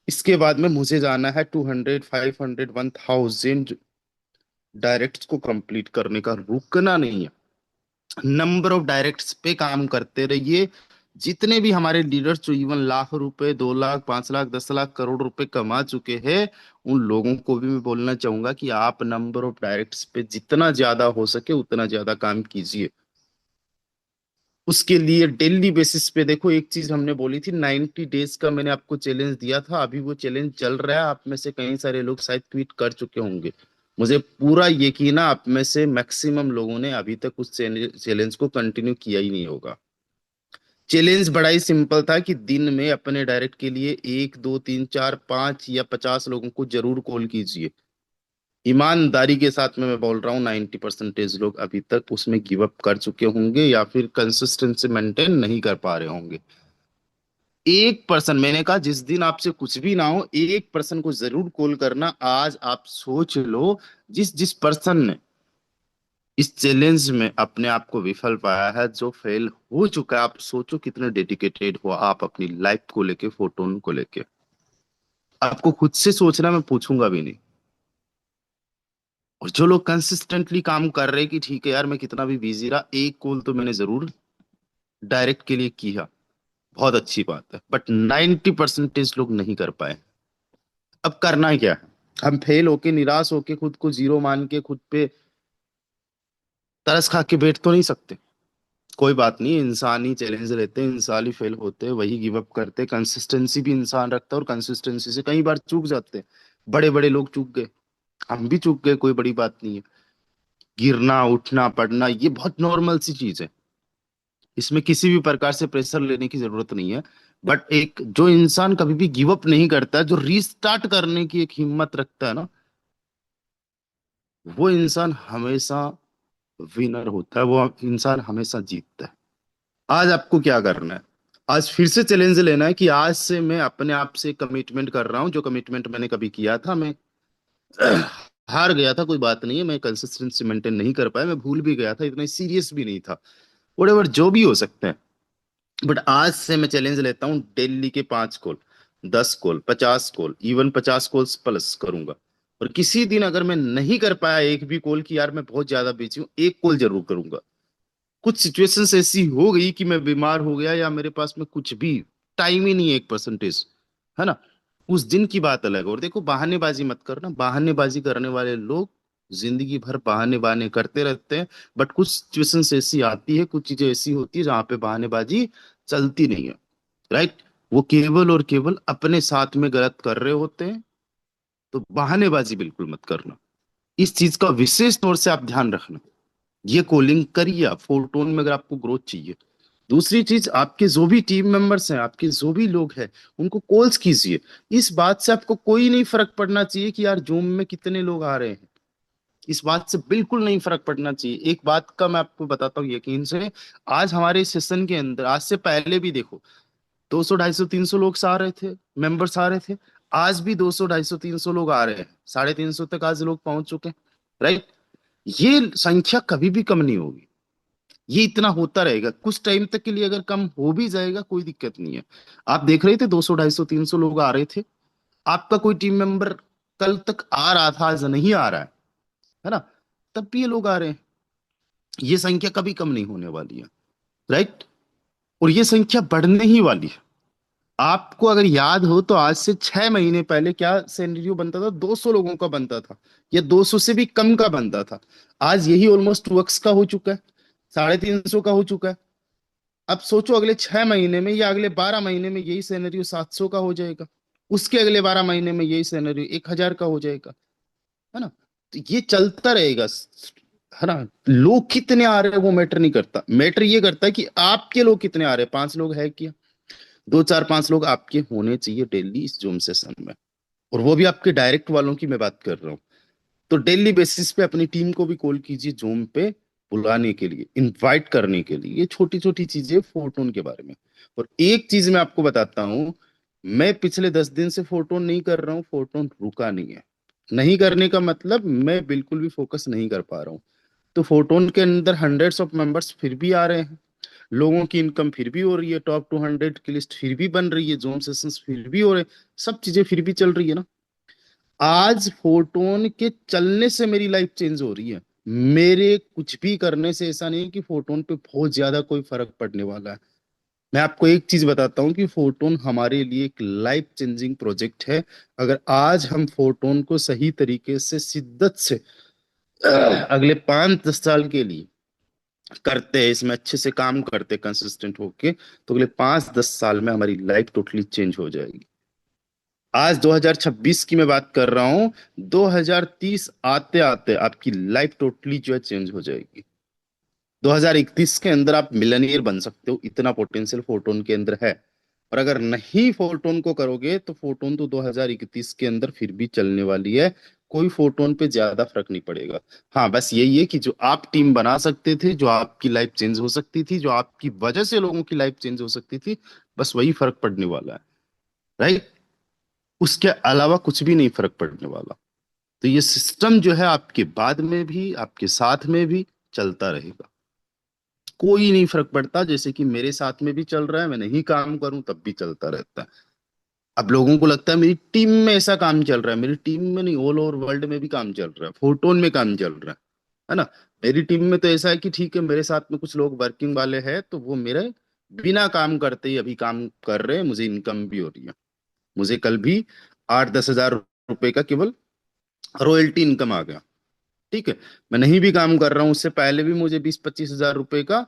इसके बाद में मुझे जाना है 200, 500, 1000 डायरेक्ट्स को कंप्लीट करने का, रुकना नहीं है। नंबर ऑफ डायरेक्ट्स पे काम करते रहिए। जितने भी हमारे लीडर्स जो इवन लाख रुपए, 2 लाख, 5 लाख, 10 लाख, करोड़ रुपए कमा चुके हैं, उन लोगों को भी मैं बोलना चाहूंगा कि आप नंबर ऑफ डायरेक्ट्स पे जितना ज्यादा हो सके उतना ज्यादा काम कीजिए। उसके लिए डेली बेसिस पे देखो, एक चीज हमने बोली थी, 90 डेज का मैंने आपको चैलेंज दिया था, अभी वो चैलेंज चल रहा है। आप में से कई सारे लोग शायद ट्वीट कर चुके होंगे। मुझे पूरा यकीन है आप में से मैक्सिमम लोगों ने अभी तक उस चैलेंज को कंटिन्यू किया ही नहीं होगा। चैलेंज बड़ा ही सिंपल था कि दिन में अपने डायरेक्ट के लिए 1, 2, 3, 4, 5 या 50 लोगों को जरूर कॉल कीजिए। ईमानदारी के साथ में मैं बोल रहा हूँ 90% लोग अभी तक उसमें गिव अप कर चुके होंगे या फिर कंसिस्टेंसी मेंटेन नहीं कर पा रहे होंगे। 1 पर्सन, मैंने कहा जिस दिन आपसे कुछ भी ना हो 1 पर्सन को जरूर कॉल करना। आज आप सोच लो, जिस जिस पर्सन ने इस चैलेंज में अपने आप को विफल पाया है, जो फेल हो चुका है, आप सोचो कितने डेडिकेटेड हो आप अपनी लाइफ को लेके, फोटोन को लेके। आपको खुद से सोचना, मैं पूछूंगा भी नहीं। और जो लोग कंसिस्टेंटली काम कर रहे हैं कि ठीक है यार मैं कितना भी बिजी रहा, एक कॉल तो मैंने जरूर डायरेक्ट के लिए किया, बहुत अच्छी बात है। बट 90% लोग नहीं कर पाए। अब करना क्या है, हम फेल होके, निराश होके, खुद को जीरो मान के, खुद पे तरस खा के बैठ तो नहीं सकते। कोई बात नहीं, इंसान ही चैलेंज रहते हैं, इंसान ही फेल होते हैं, वही गिव अप करते हैं। कंसिस्टेंसी भी इंसान रखता है और कंसिस्टेंसी से कई बार चूक जाते हैं। बड़े बड़े लोग चूक गए, हम भी चूक गए, कोई बड़ी बात नहीं है। गिरना, उठना, पड़ना ये बहुत नॉर्मल सी चीज है, इसमें किसी भी प्रकार से प्रेशर लेने की जरूरत नहीं है। बट एक जो इंसान कभी भी गिव अप नहीं करता, जो रीस्टार्ट करने की एक हिम्मत रखता है ना, वो इंसान हमेशा विनर होता है, वो इंसान हमेशा जीतता है। आज आपको क्या करना है, आज फिर से चैलेंज लेना है कि आज से मैं अपने आप से कमिटमेंट कर रहा हूँ, जो कमिटमेंट मैंने कभी किया था। मैं हार गया था, कोई बात नहीं है, मैं कंसिस्टेंसी मेंटेन नहीं कर पाया, मैं भूल भी गया था, इतना सीरियस भी नहीं था। व्हाटएवर जो भी हो सकते हैं, बट आज से मैं चैलेंज लेता हूँ, डेली के 5 call, 10 call, 50 call, even 50 calls plus करूंगा। और किसी दिन अगर मैं नहीं कर पाया एक भी कॉल की यार मैं बहुत ज्यादा बिजी हूँ, एक कॉल जरूर करूंगा। कुछ सिचुएशंस ऐसी हो गई कि मैं बीमार हो गया या मेरे पास में कुछ भी टाइम ही नहीं है, 1%, है ना, उस दिन की बात अलग है। और देखो, बहानेबाजी मत करना, बहानेबाजी करने वाले लोग जिंदगी भर बहाने बहाने करते रहते हैं। बट कुछ सिचुएशंस ऐसी आती है, कुछ चीजें ऐसी होती है जहां पे बहानेबाजी चलती नहीं है। राइट। वो केवल और केवल अपने साथ में गलत कर रहे होते हैं। तो बहानेबाजी बिल्कुल मत करना, इस चीज का विशेष तौर से आप ध्यान रखना। ये कॉलिंग करिए आप फोरटोन में अगर आपको ग्रोथ चाहिए। दूसरी चीज, आपके जो भी टीम मेंबर्स हैं, आपके जो भी लोग हैं, उनको कॉल्स कीजिए। इस बात से आपको कोई नहीं फर्क पड़ना चाहिए कि यार जूम में कितने लोग आ रहे हैं। इस बात से बिल्कुल नहीं फर्क पड़ना चाहिए। एक बात का मैं आपको बताता हूँ यकीन से, आज हमारे सेशन के अंदर, आज से पहले भी देखो, 200 250 300 लोग आ रहे थे, मेंबर्स आ रहे थे। आज भी 200 250 300 लोग आ रहे हैं, 350 तक आज लोग पहुंच चुके हैं। राइट। ये संख्या कभी भी कम नहीं होगी, ये इतना होता रहेगा। कुछ टाइम तक के लिए अगर कम हो भी जाएगा कोई दिक्कत नहीं है। आप देख रहे थे 200 250 300 लोग आ रहे थे, आपका कोई टीम मेंबर कल तक आ रहा था, आज नहीं आ रहा है ना, तब भी ये लोग आ रहे हैं। ये संख्या कभी कम नहीं होने वाली है। राइट। और ये संख्या बढ़ने ही वाली है। आपको अगर याद हो तो आज से 6 महीने पहले क्या सिनेरियो बनता था, 200 लोगों का बनता था, या 200 से भी कम का बनता था। आज यही ऑलमोस्ट 2x का हो चुका है, 350 का हो चुका है। अब सोचो अगले 6 महीने में या अगले 12 महीने में यही सिनेरियो 700 का हो जाएगा, उसके अगले 12 महीने में यही सिनेरियो 1,000 का हो जाएगा, है ना। तो ये चलता रहेगा, है ना। लोग कितने आ रहे हैं वो मैटर नहीं करता, मैटर ये करता है कि आपके लोग कितने आ रहे हैं। 5 लोग है क्या, 2 4 5 लोग आपके होने चाहिए डेली इस जूम सेशन में। और वो भी आपके डायरेक्ट वालों की मैं बात कर रहा हूँ। तो डेली बेसिस पे अपनी टीम को भी कॉल कीजिए जूम पे, बुलाने के लिए, इनवाइट करने के लिए। ये छोटी छोटी चीजें फोरटोन के बारे में। और एक चीज मैं आपको बताता हूँ, मैं पिछले 10 दिन से फोरटोन नहीं कर रहा हूँ, फोरटोन रुका नहीं है। नहीं करने का मतलब मैं बिल्कुल भी फोकस नहीं कर पा रहा हूँ। तो फोरटोन के अंदर हंड्रेड्स ऑफ मेंबर्स फिर भी आ रहे हैं, लोगों की इनकम फिर भी हो रही है, टॉप 200 की लिस्ट फिर भी बन रही है, जूम सेशंस फिर भी हो रहे हैं, सब चीजें फिर भी चल रही है ना। आज फोटोन के चलने से मेरी लाइफ चेंज हो रही है। मेरे कुछ भी करने से ऐसा नहीं है कि फोटोन पे बहुत ज्यादा कोई फर्क पड़ने वाला है। मैं आपको एक चीज बताता हूँ कि फोटोन हमारे लिए एक लाइफ चेंजिंग प्रोजेक्ट है। अगर आज हम फोटोन को सही तरीके से शिद्दत से अगले 5 10 साल के लिए करते हैं, इसमें अच्छे से काम करते कंसिस्टेंट होके, तो अगले 5 10 साल में हमारी लाइफ टोटली चेंज हो जाएगी। आज 2026 की मैं बात कर रहा हूँ, 2030 आते आते आपकी लाइफ टोटली जो है चेंज हो जाएगी। 2031 के अंदर आप मिलनियर बन सकते हो, इतना पोटेंशियल फोटोन के अंदर है। और अगर नहीं फोटोन को करोगे तो फोटोन तो 2031 के अंदर फिर भी चलने वाली है, कोई फोटोन पे ज्यादा फर्क नहीं पड़ेगा। हाँ, बस यही है कि जो आप टीम बना सकते थे, जो आपकी लाइफ चेंज हो सकती थी, जो आपकी वजह से लोगों की लाइफ चेंज हो सकती थी, बस वही फर्क पड़ने वाला है। राइट। उसके अलावा कुछ भी नहीं फर्क पड़ने वाला। तो ये सिस्टम जो है आपके बाद में भी, आपके साथ में भी चलता रहेगा। कोई नहीं फर्क पड़ता, जैसे कि मेरे साथ में भी चल रहा है, मैं नहीं काम करूं तब भी चलता रहता है। अब लोगों को लगता है मेरी टीम में ऐसा काम चल रहा है, मेरी टीम में नहीं, ऑल ओवर वर्ल्ड में भी काम चल रहा है, फोटोन में काम चल रहा है ना। मेरी टीम में तो ऐसा है कि ठीक है, मेरे साथ में कुछ लोग वर्किंग वाले हैं, तो वो मेरे बिना काम करते ही अभी काम कर रहे हैं, मुझे इनकम भी हो रही है। मुझे कल भी 8 10 हजार रुपए का केवल रॉयल्टी इनकम आ गया। ठीक है। मैं नहीं भी काम कर रहा हूँ, उससे पहले भी मुझे 20 25 हजार रुपए का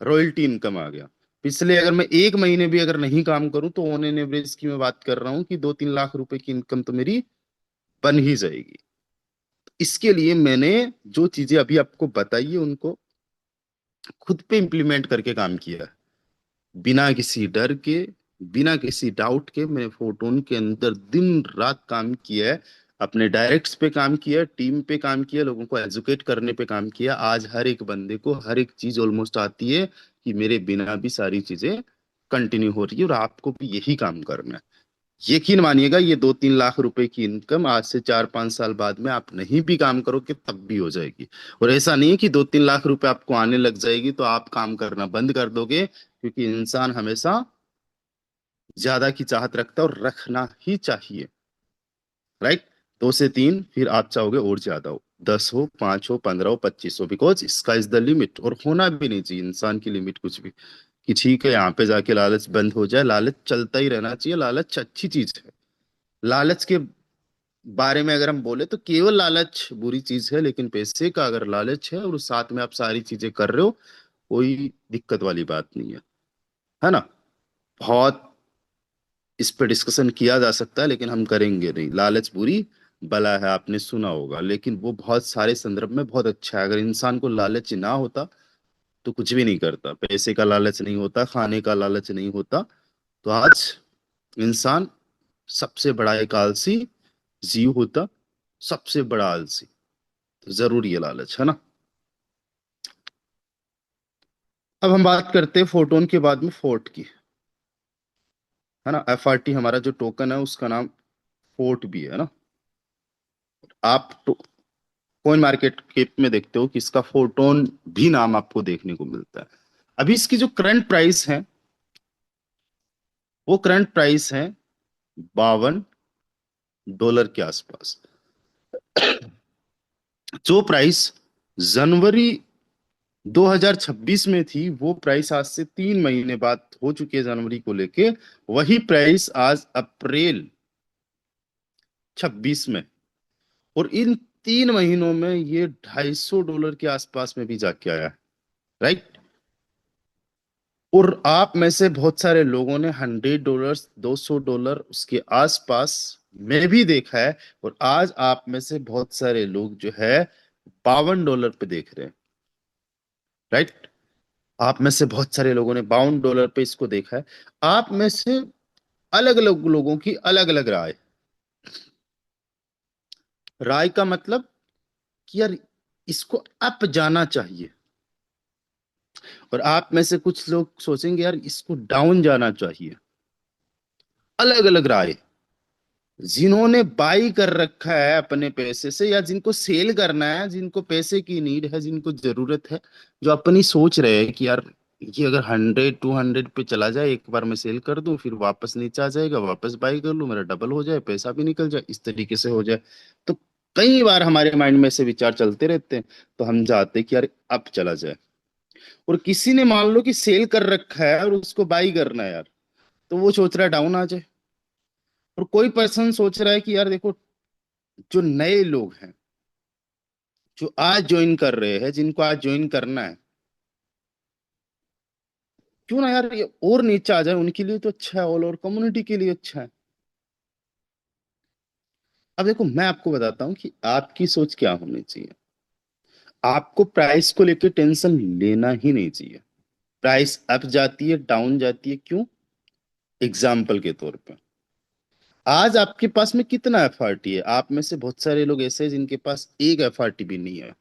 रॉयल्टी इनकम आ गया। पिछले अगर मैं एक महीने भी अगर नहीं काम करूं तो ऑन एन एवरेज की मैं बात कर रहा हूँ कि 2 3 लाख रुपए की इनकम तो मेरी बन ही जाएगी। इसके लिए मैंने जो चीजें अभी आपको बताई है उनको खुद पे इंप्लीमेंट करके काम किया है, बिना किसी डर के, बिना किसी डाउट के। मैंने फोटोन के अंदर दिन रात काम किया है, अपने डायरेक्ट्स पे काम किया, टीम पे काम किया, लोगों को एजुकेट करने पे काम किया। आज हर एक बंदे को हर एक चीज ऑलमोस्ट आती है कि मेरे बिना भी सारी चीजें कंटिन्यू हो रही है और आपको भी यही काम करना है। यकीन मानिएगा, ये 2-3 लाख रुपए की इनकम आज से 4-5 साल बाद में आप नहीं भी काम करोगे तब भी हो जाएगी। और ऐसा नहीं है कि 2-3 लाख रुपए आपको आने लग जाएगी तो आप काम करना बंद कर दोगे, क्योंकि इंसान हमेशा ज्यादा की चाहत रखता है और रखना ही चाहिए। राइट। 2 से 3, फिर आप चाहोगे और ज्यादा हो, 10 हो, 5 हो, 15 हो, 25 हो, because sky is the limit. और होना भी नहीं चाहिए इंसान की लिमिट कुछ भी, कि ठीक है यहाँ पे जाके लालच बंद हो जाए। लालच चलता ही रहना चाहिए, लालच अच्छी चीज है। लालच के बारे में अगर हम बोले तो केवल लालच बुरी चीज है, लेकिन पैसे का अगर लालच है और साथ में आप सारी चीजें कर रहे हो, कोई दिक्कत वाली बात नहीं है ना। बहुत इस पे डिस्कशन किया जा सकता है, लेकिन हम करेंगे नहीं। लालच बुरी बला है, आपने सुना होगा, लेकिन वो बहुत सारे संदर्भ में बहुत अच्छा है। अगर इंसान को लालच ना होता तो कुछ भी नहीं करता। पैसे का लालच नहीं होता, खाने का लालच नहीं होता, तो आज इंसान सबसे बड़ा एक आलसी जीव होता, सबसे बड़ा आलसी। तो जरूरी है लालच, है ना। अब हम बात करते हैं फोटोन के बाद में फोर्ट की, है ना। FRT हमारा जो टोकन है उसका नाम फोर्ट भी है ना। आप कॉइन मार्केट केप में देखते हो कि इसका फोटोन भी नाम आपको देखने को मिलता है। अभी इसकी जो करंट प्राइस है, वो करंट प्राइस है $52 के आसपास। जो प्राइस जनवरी 2026 में थी, वो प्राइस आज से 3 महीने बाद हो चुकी है जनवरी को लेके। वही प्राइस आज अप्रैल 26 में, और इन 3 महीनों में ये $250 के आसपास में भी जाके आया है। राइट। और आप में से बहुत सारे लोगों ने $100, $200 उसके आसपास में भी देखा है। और आज आप में से बहुत सारे लोग जो है $52 पे देख रहे हैं। राइट। आप में से बहुत सारे लोगों ने $52 पे इसको देखा है। आप में से अलग अलग लोगों की अलग अलग राय। राय का मतलब कि यार इसको अप जाना चाहिए, और आप में से कुछ लोग सोचेंगे यार इसको डाउन जाना चाहिए। अलग अलग राय। जिन्होंने बाई कर रखा है अपने पैसे से, या जिनको सेल करना है, जिनको पैसे की नीड है, जिनको जरूरत है, जो अपनी सोच रहे हैं कि यार ये अगर 100-200 पे चला जाए, एक बार मैं सेल कर दूं, फिर वापस नीचे आ जाएगा, वापस बाई कर लूं, मेरा डबल हो जाए, पैसा भी निकल जाए, इस तरीके से हो जाए। तो कई बार हमारे माइंड में से विचार चलते रहते हैं, तो हम चाहते हैं कि यार अब चला जाए। और किसी ने मान लो कि सेल कर रखा है और उसको बाई करना है यार, तो वो सोच रहा है डाउन आ जाए। और कोई पर्सन सोच रहा है कि यार देखो, जो नए लोग हैं, जो आज ज्वाइन कर रहे हैं, जिनको आज ज्वाइन करना है, क्यों ना यार ये और नीचे आ जाए, उनके लिए तो अच्छा है, ऑल ओवर कम्युनिटी के लिए अच्छा है। अब देखो, मैं आपको बताता हूँ कि आपकी सोच क्या होनी चाहिए। आपको प्राइस को लेकर टेंशन लेना ही नहीं चाहिए। प्राइस अप जाती है, डाउन जाती है, क्यों? एग्जाम्पल के तौर पे, आज आपके पास में कितना FRT है? आप में से बहुत सारे लोग ऐसे हैं जिनके पास एक FRT भी नहीं है।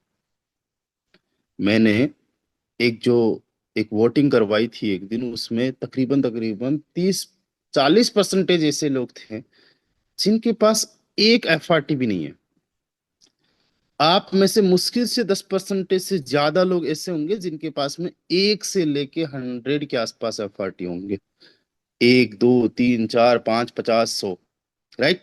मैंने एक जो एक वोटिंग करवाई थी एक दिन, उसमें तकरीबन तकरीबन 30-40% ऐसे लोग थे जिनके पास एक FRT भी नहीं है। आप में से मुश्किल से 10% से ज्यादा लोग ऐसे होंगे जिनके पास में 1 से लेके 100 के आसपास FRT होंगे। 1, 2, 3, 4, 5, 50, 100। राइट।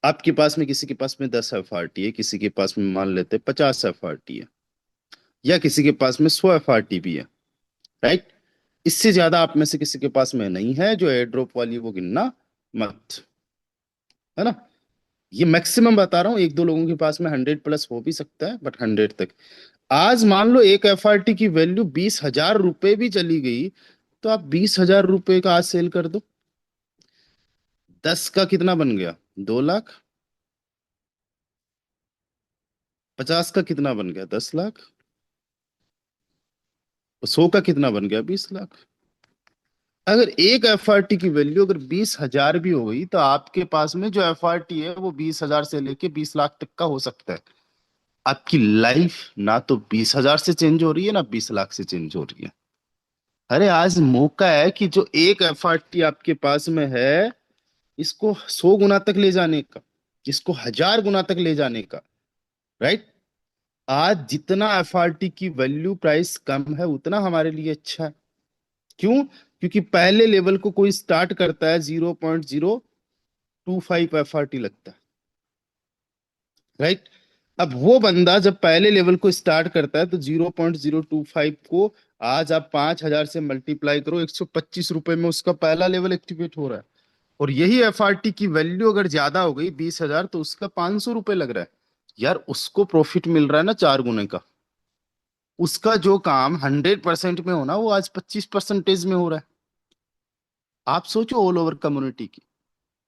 आपके पास में किसी के पास में 10 FRT है, किसी के पास में मान लेते 50 FRT है, या किसी के पास में 100 FRT भी है। राइट। इससे ज्यादा आप में से किसी के पास में नहीं है, जो एयर ड्रॉप वाली वो गिनना मत, है ना। ये मैक्सिमम बता रहा हूँ, 1-2 लोगों के पास में 100+ हो भी सकता है, बट 100 तक। आज मान लो एक FRT की वैल्यू ₹20,000 भी चली गई, तो आप ₹20,000 का आज सेल कर दो। 10 का कितना बन गया? 2 लाख। 50 का कितना बन गया? 10 लाख। 100 का कितना बन गया? 20 लाख। अगर एक FRT की वैल्यू अगर 20,000 भी हो गई, तो आपके पास में जो FRT है वो 20,000 से लेके 20 लाख तक का हो सकता है। आपकी लाइफ ना तो 20,000 से चेंज हो रही है, ना 20 लाख से चेंज हो रही है। अरे आज मौका है कि जो एक एफआरटी आपके पास में है, इसको 100 गुना तक ले जाने का, इसको 1000 गुना तक ले जाने का। राइट। आज जितना एफआरटी की वैल्यू प्राइस कम है उतना हमारे लिए अच्छा है। क्यों? क्योंकि पहले लेवल को कोई स्टार्ट करता है 0.025 एफआरटी लगता है। राइट। अब वो बंदा जब पहले लेवल को स्टार्ट करता है तो 0.025 को आज आप 5,000 से मल्टीप्लाई करो, 125 रुपए में उसका पहला लेवल एक्टिवेट हो रहा है। और यही एफआरटी की वैल्यू अगर ज्यादा हो गई 20,000 तो उसका 500 रुपये लग रहा है। यार उसको प्रॉफिट मिल रहा है ना 4 गुने का। उसका जो काम 100% में होना वो आज 25% में हो रहा है। आप सोचो ऑल ओवर कम्युनिटी की।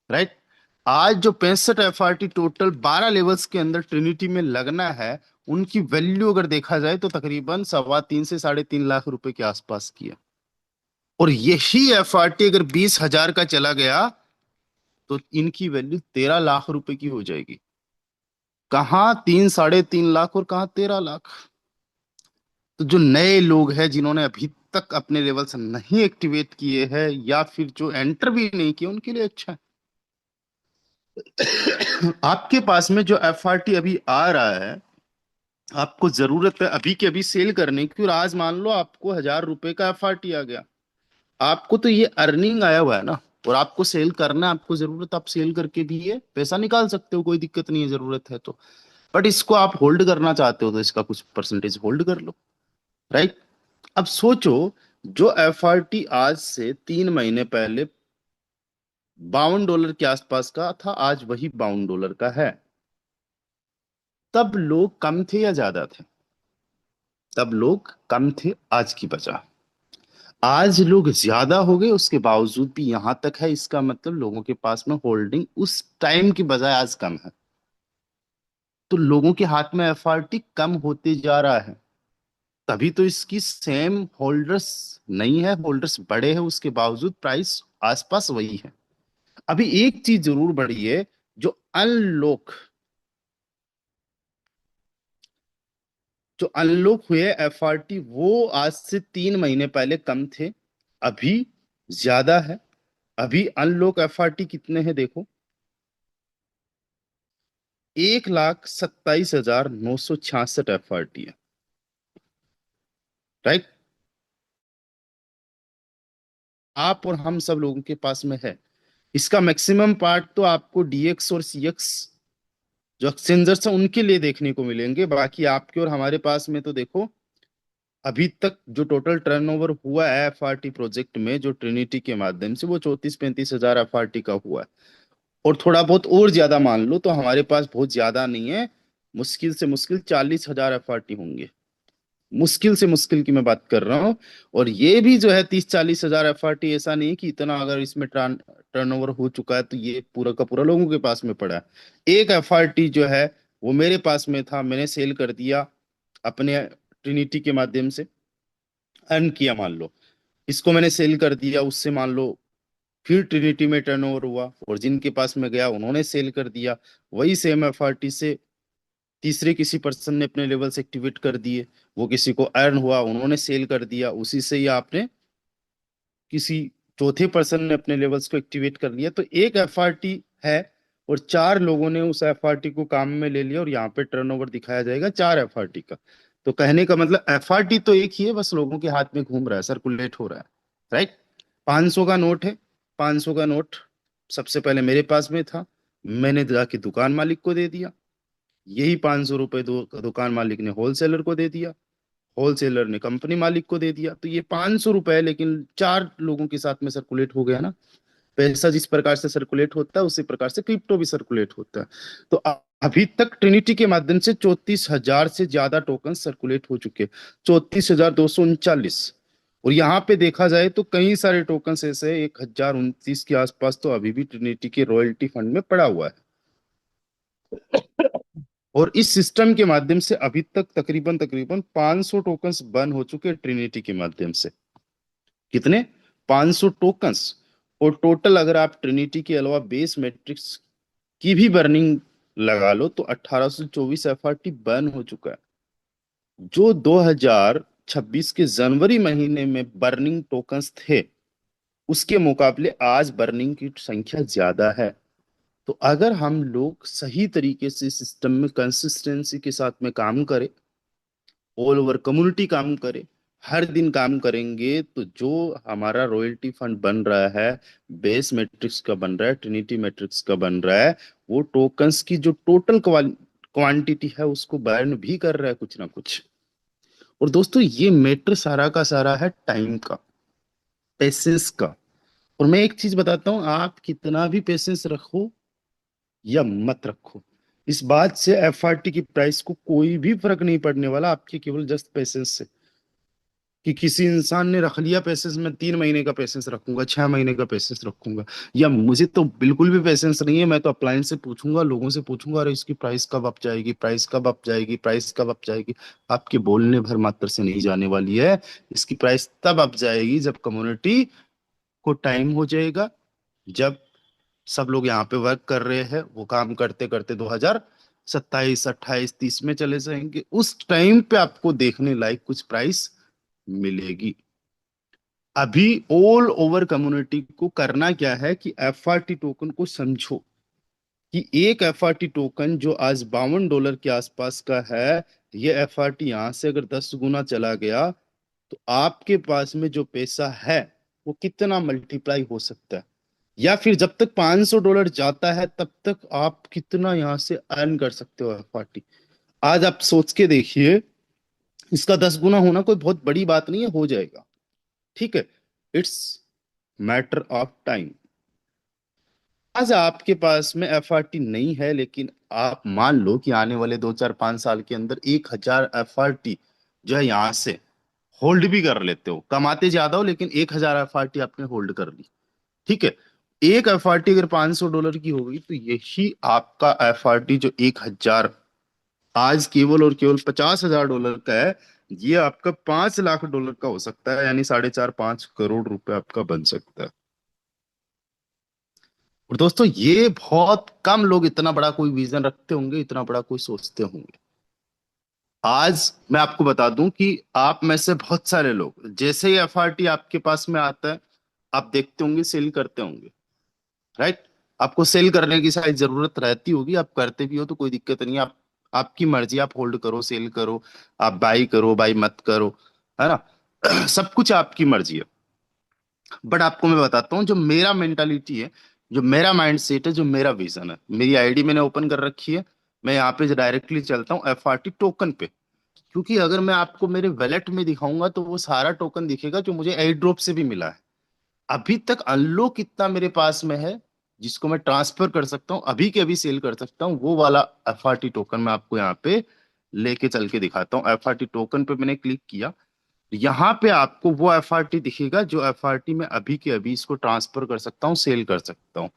राइट। आज जो 65 एफआरटी टोटल 12 लेवल्स के अंदर ट्रिनिटी में लगना है, उनकी वैल्यू अगर देखा जाए तो तकरीबन 3.25 से 3.5 लाख रुपए के आसपास की है। और यही एफआरटी अगर 20,000 का चला गया तो इनकी वैल्यू 13 लाख रुपए की हो जाएगी। कहाँ 3 3.5 लाख और कहाँ 13 लाख। तो जो नए लोग हैं जिन्होंने अभी तक अपने लेवल्स नहीं एक्टिवेट किए हैं या फिर जो एंटर भी नहीं किए, उनके लिए अच्छा है। आपके पास में जो एफआरटी अभी आ रहा है, आपको जरूरत है अभी के अभी सेल करने की, और आज मान लो आपको 1,000 रुपए का एफआरटी आ गया। आपको तो ये अर्निंग आया हुआ है ना, और आपको सेल करना है, आपको जरूरत, आप सेल करके भी ये पैसा निकाल सकते हो, कोई दिक्कत नहीं है जरूरत है तो। बट इसको आप होल्ड करना चाहते हो तो इसका कुछ परसेंटेज होल्ड कर लो। राइट। अब सोचो, जो एफआरटी आज से 3 महीने पहले $52 के आसपास का था, आज वही $52 का है। तब लोग कम थे या ज्यादा थे? तब लोग कम थे आज की बजाय। आज लोग ज्यादा हो गए, उसके बावजूद भी यहां तक है, इसका मतलब लोगों के पास में होल्डिंग उस टाइम की बजाय आज कम है। तो लोगों के हाथ में एफआरटी कम होते जा रहा है। तभी तो इसकी सेम होल्डर्स नहीं है, होल्डर्स बड़े हैं, उसके बावजूद प्राइस आसपास वही है। अभी एक चीज जरूर बढ़ी है, जो अनलॉक जो अनलॉक हुए एफआरटी वो आज से 3 महीने पहले कम थे, अभी ज्यादा है। अभी अनलॉक एफआरटी कितने हैं देखो, 1,27,966 एफआरटी है। राइट। आप और हम सब लोगों के पास में है। इसका मैक्सिमम पार्ट तो आपको डीएक्स और सीएक्स जो एक्सचेंजर्स हैं उनके लिए देखने को मिलेंगे, बाकी आपके और हमारे पास में तो देखो, अभी तक जो टोटल टर्नओवर हुआ है एफआरटी प्रोजेक्ट में जो ट्रिनिटी के माध्यम से, वो 34-35 हजार एफआरटी का हुआ है। और थोड़ा बहुत और ज्यादा मान लो तो हमारे पास बहुत ज्यादा नहीं है, मुश्किल से मुश्किल 40,000 एफआरटी होंगे। मुश्किल से मुश्किल की मैं बात कर रहा हूँ। और ये भी जो है 30-40 हजार एफआरटी, ऐसा नहीं कि इतना अगर इसमें टर्नओवर हो चुका है तो ये पूरा का पूरा लोगों के पास में पड़ा है। एक एफआरटी जो है वो मेरे पास में था, मैंने सेल कर दिया अपने ट्रिनिटी के माध्यम से, अर्न किया मान लो। इसको मैंने सेल कर दिया, उससे मान लो फिर ट्रिनिटी में टर्नओवर हुआ, और जिनके पास में गया उन्होंने सेल कर दिया। वही सेम एफआरटी से तीसरे किसी पर्सन ने अपने लेवल्स एक्टिवेट कर दिए, वो किसी को अर्न हुआ, उन्होंने सेल कर दिया, उसी से ही आपने किसी चौथे पर्सन ने अपने लेवल्स को एक्टिवेट कर लिया। तो एक एफआरटी है और 4 लोगों ने उस एफआरटी को काम में ले लिया, और यहाँ पे टर्नओवर दिखाया जाएगा 4 एफआरटी का। तो कहने का मतलब एफआरटी तो एक ही है, बस लोगों के हाथ में घूम रहा है, सर्कुलेट हो रहा है। राइट। 500 का नोट है। 500 का नोट सबसे पहले मेरे पास में था, मैंने जाके दुकान मालिक को दे दिया। यही 500 रुपये दुकान मालिक ने होलसेलर को दे दिया, होलसेलर ने कंपनी मालिक को दे दिया। तो ये 500 रुपये लेकिन 4 लोगों के साथ में सर्कुलेट हो गया ना। पैसा जिस प्रकार से सर्कुलेट होता है उसी प्रकार से क्रिप्टो भी सर्कुलेट होता है। तो अभी तक ट्रिनिटी के माध्यम से 34,000 से ज्यादा टोकन सर्कुलेट हो चुके, 34,239। और यहाँ पे देखा जाए तो कई सारे टोकन ऐसे 1,029 के आसपास तो अभी भी ट्रिनिटी के रॉयल्टी फंड में पड़ा हुआ है। और इस सिस्टम के माध्यम से अभी तक तकरीबन तकरीबन 500 टोकन्स बर्न हो चुके हैं ट्रिनिटी के माध्यम से। कितने? 500 टोकन्स। और टोटल अगर आप ट्रिनिटी के अलावा बेस मैट्रिक्स की भी बर्निंग लगा लो तो 1824 एफआरटी बर्न हो चुका है। जो 2000 2026 के जनवरी महीने में बर्निंग टोकन्स थे, उसके मुकाबले आज बर्निंग की संख्या ज्यादा है। तो अगर हम लोग सही तरीके से सिस्टम में कंसिस्टेंसी के साथ में काम करें, ऑल ओवर कम्युनिटी काम करे, हर दिन काम करेंगे, तो जो हमारा रॉयल्टी फंड बन रहा है, बेस मैट्रिक्स का बन रहा है, ट्रिनिटी मैट्रिक्स का बन रहा है, वो टोकन्स की जो टोटल क्वांटिटी है उसको बर्न भी कर रहा है कुछ ना कुछ। और दोस्तों ये मैटर सारा का सारा है टाइम का, पेशेंस का। और मैं एक चीज बताता हूँ, आप कितना भी पेशेंस रखो या मत रखो, इस बात से एफआरटी की प्राइस को कोई भी फर्क नहीं पड़ने वाला, आपके केवल जस्ट पेशेंस से। कि किसी इंसान ने रख लिया पैसेंस, मैं 3 महीने का पैसेंस रखूंगा, 6 महीने का पैसेंस रखूंगा, या मुझे तो बिल्कुल भी पैसेंस नहीं है, मैं तो अप्लायंस से पूछूंगा, लोगों से पूछूंगा, अरे इसकी प्राइस कब अप जाएगी, प्राइस कब अप जाएगी, प्राइस कब अप जाएगी। आपके बोलने भर मात्र से नहीं जाने वाली है। इसकी प्राइस तब अप जाएगी जब कम्युनिटी को टाइम हो जाएगा, जब सब लोग यहाँ पे वर्क कर रहे हैं, वो काम करते करते 2027 28 30 में चले जाएंगे, उस टाइम पे आपको देखने लायक कुछ प्राइस मिलेगी। अभी ऑल ओवर कम्युनिटी को करना क्या है कि एफआरटी टोकन को समझो, कि एक एफआरटी टोकन जो आज $52 के आसपास का है, ये एफआरटी यहां से अगर 10 गुना चला गया, तो आपके पास में जो पैसा है वो कितना मल्टीप्लाई हो सकता है। या फिर जब तक $500 जाता है तब तक आप कितना यहां से अर्न कर सकते हो एफआरटी। आज आप सोच के देखिए, इसका 10 गुना होना कोई बहुत बड़ी बात नहीं है, हो जाएगा। ठीक है, इट्स मैटर ऑफ टाइम। आज आपके पास में एफआरटी नहीं है, लेकिन आप मान लो कि आने वाले 2 4 5 साल के अंदर 1,000 एफआरटी जो है यहां से होल्ड भी कर लेते हो, कमाते ज्यादा हो लेकिन 1,000 एफआरटी आपने होल्ड कर ली। ठीक है, एक एफआरटी अगर $500 की होगी, तो यही आपका एफआरटी जो 1,000 आज केवल और केवल $50,000 का है, ये आपका $5 लाख का हो सकता है, यानी 4.5 5 करोड़ रुपए आपका बन सकता है। और दोस्तों ये बहुत कम लोग इतना बड़ा कोई विजन रखते होंगे, इतना बड़ा कोई सोचते होंगे। आज मैं आपको बता दूं कि आप में से बहुत सारे लोग, जैसे ही एफआरटी आपके पास में आता है, आप देखते होंगे सेल करते होंगे, राइट। आपको सेल करने की शायद जरूरत रहती होगी, आप करते भी हो तो कोई दिक्कत नहीं है, आप आपकी मर्जी, आप होल्ड करो, सेल करो, आप बाई करो, बाई मत करो, है ना। सब कुछ आपकी मर्जी है। बट आपको मैं बताता हूँ, जो मेरा मेंटालिटी है, जो मेरा माइंड सेट है, जो मेरा विजन है, मेरी आईडी मैंने ओपन कर रखी है, मैं यहाँ पे डायरेक्टली चलता हूँ एफआरटी टोकन पे। क्योंकि अगर मैं आपको मेरे वैलेट में दिखाऊंगा तो वो सारा टोकन दिखेगा जो मुझे एयर ड्रॉप से भी मिला है। अभी तक अनलॉक कितना मेरे पास में है, जिसको मैं ट्रांसफर कर सकता हूँ, अभी के अभी सेल कर सकता हूँ, वो वाला एफआरटी टोकन मैं आपको यहाँ पे लेके चल के दिखाता हूँ। एफआरटी टोकन पे मैंने क्लिक किया, यहाँ पे आपको वो एफआरटी दिखेगा जो एफआरटी में अभी के अभी इसको ट्रांसफर कर सकता हूँ, सेल कर सकता हूँ।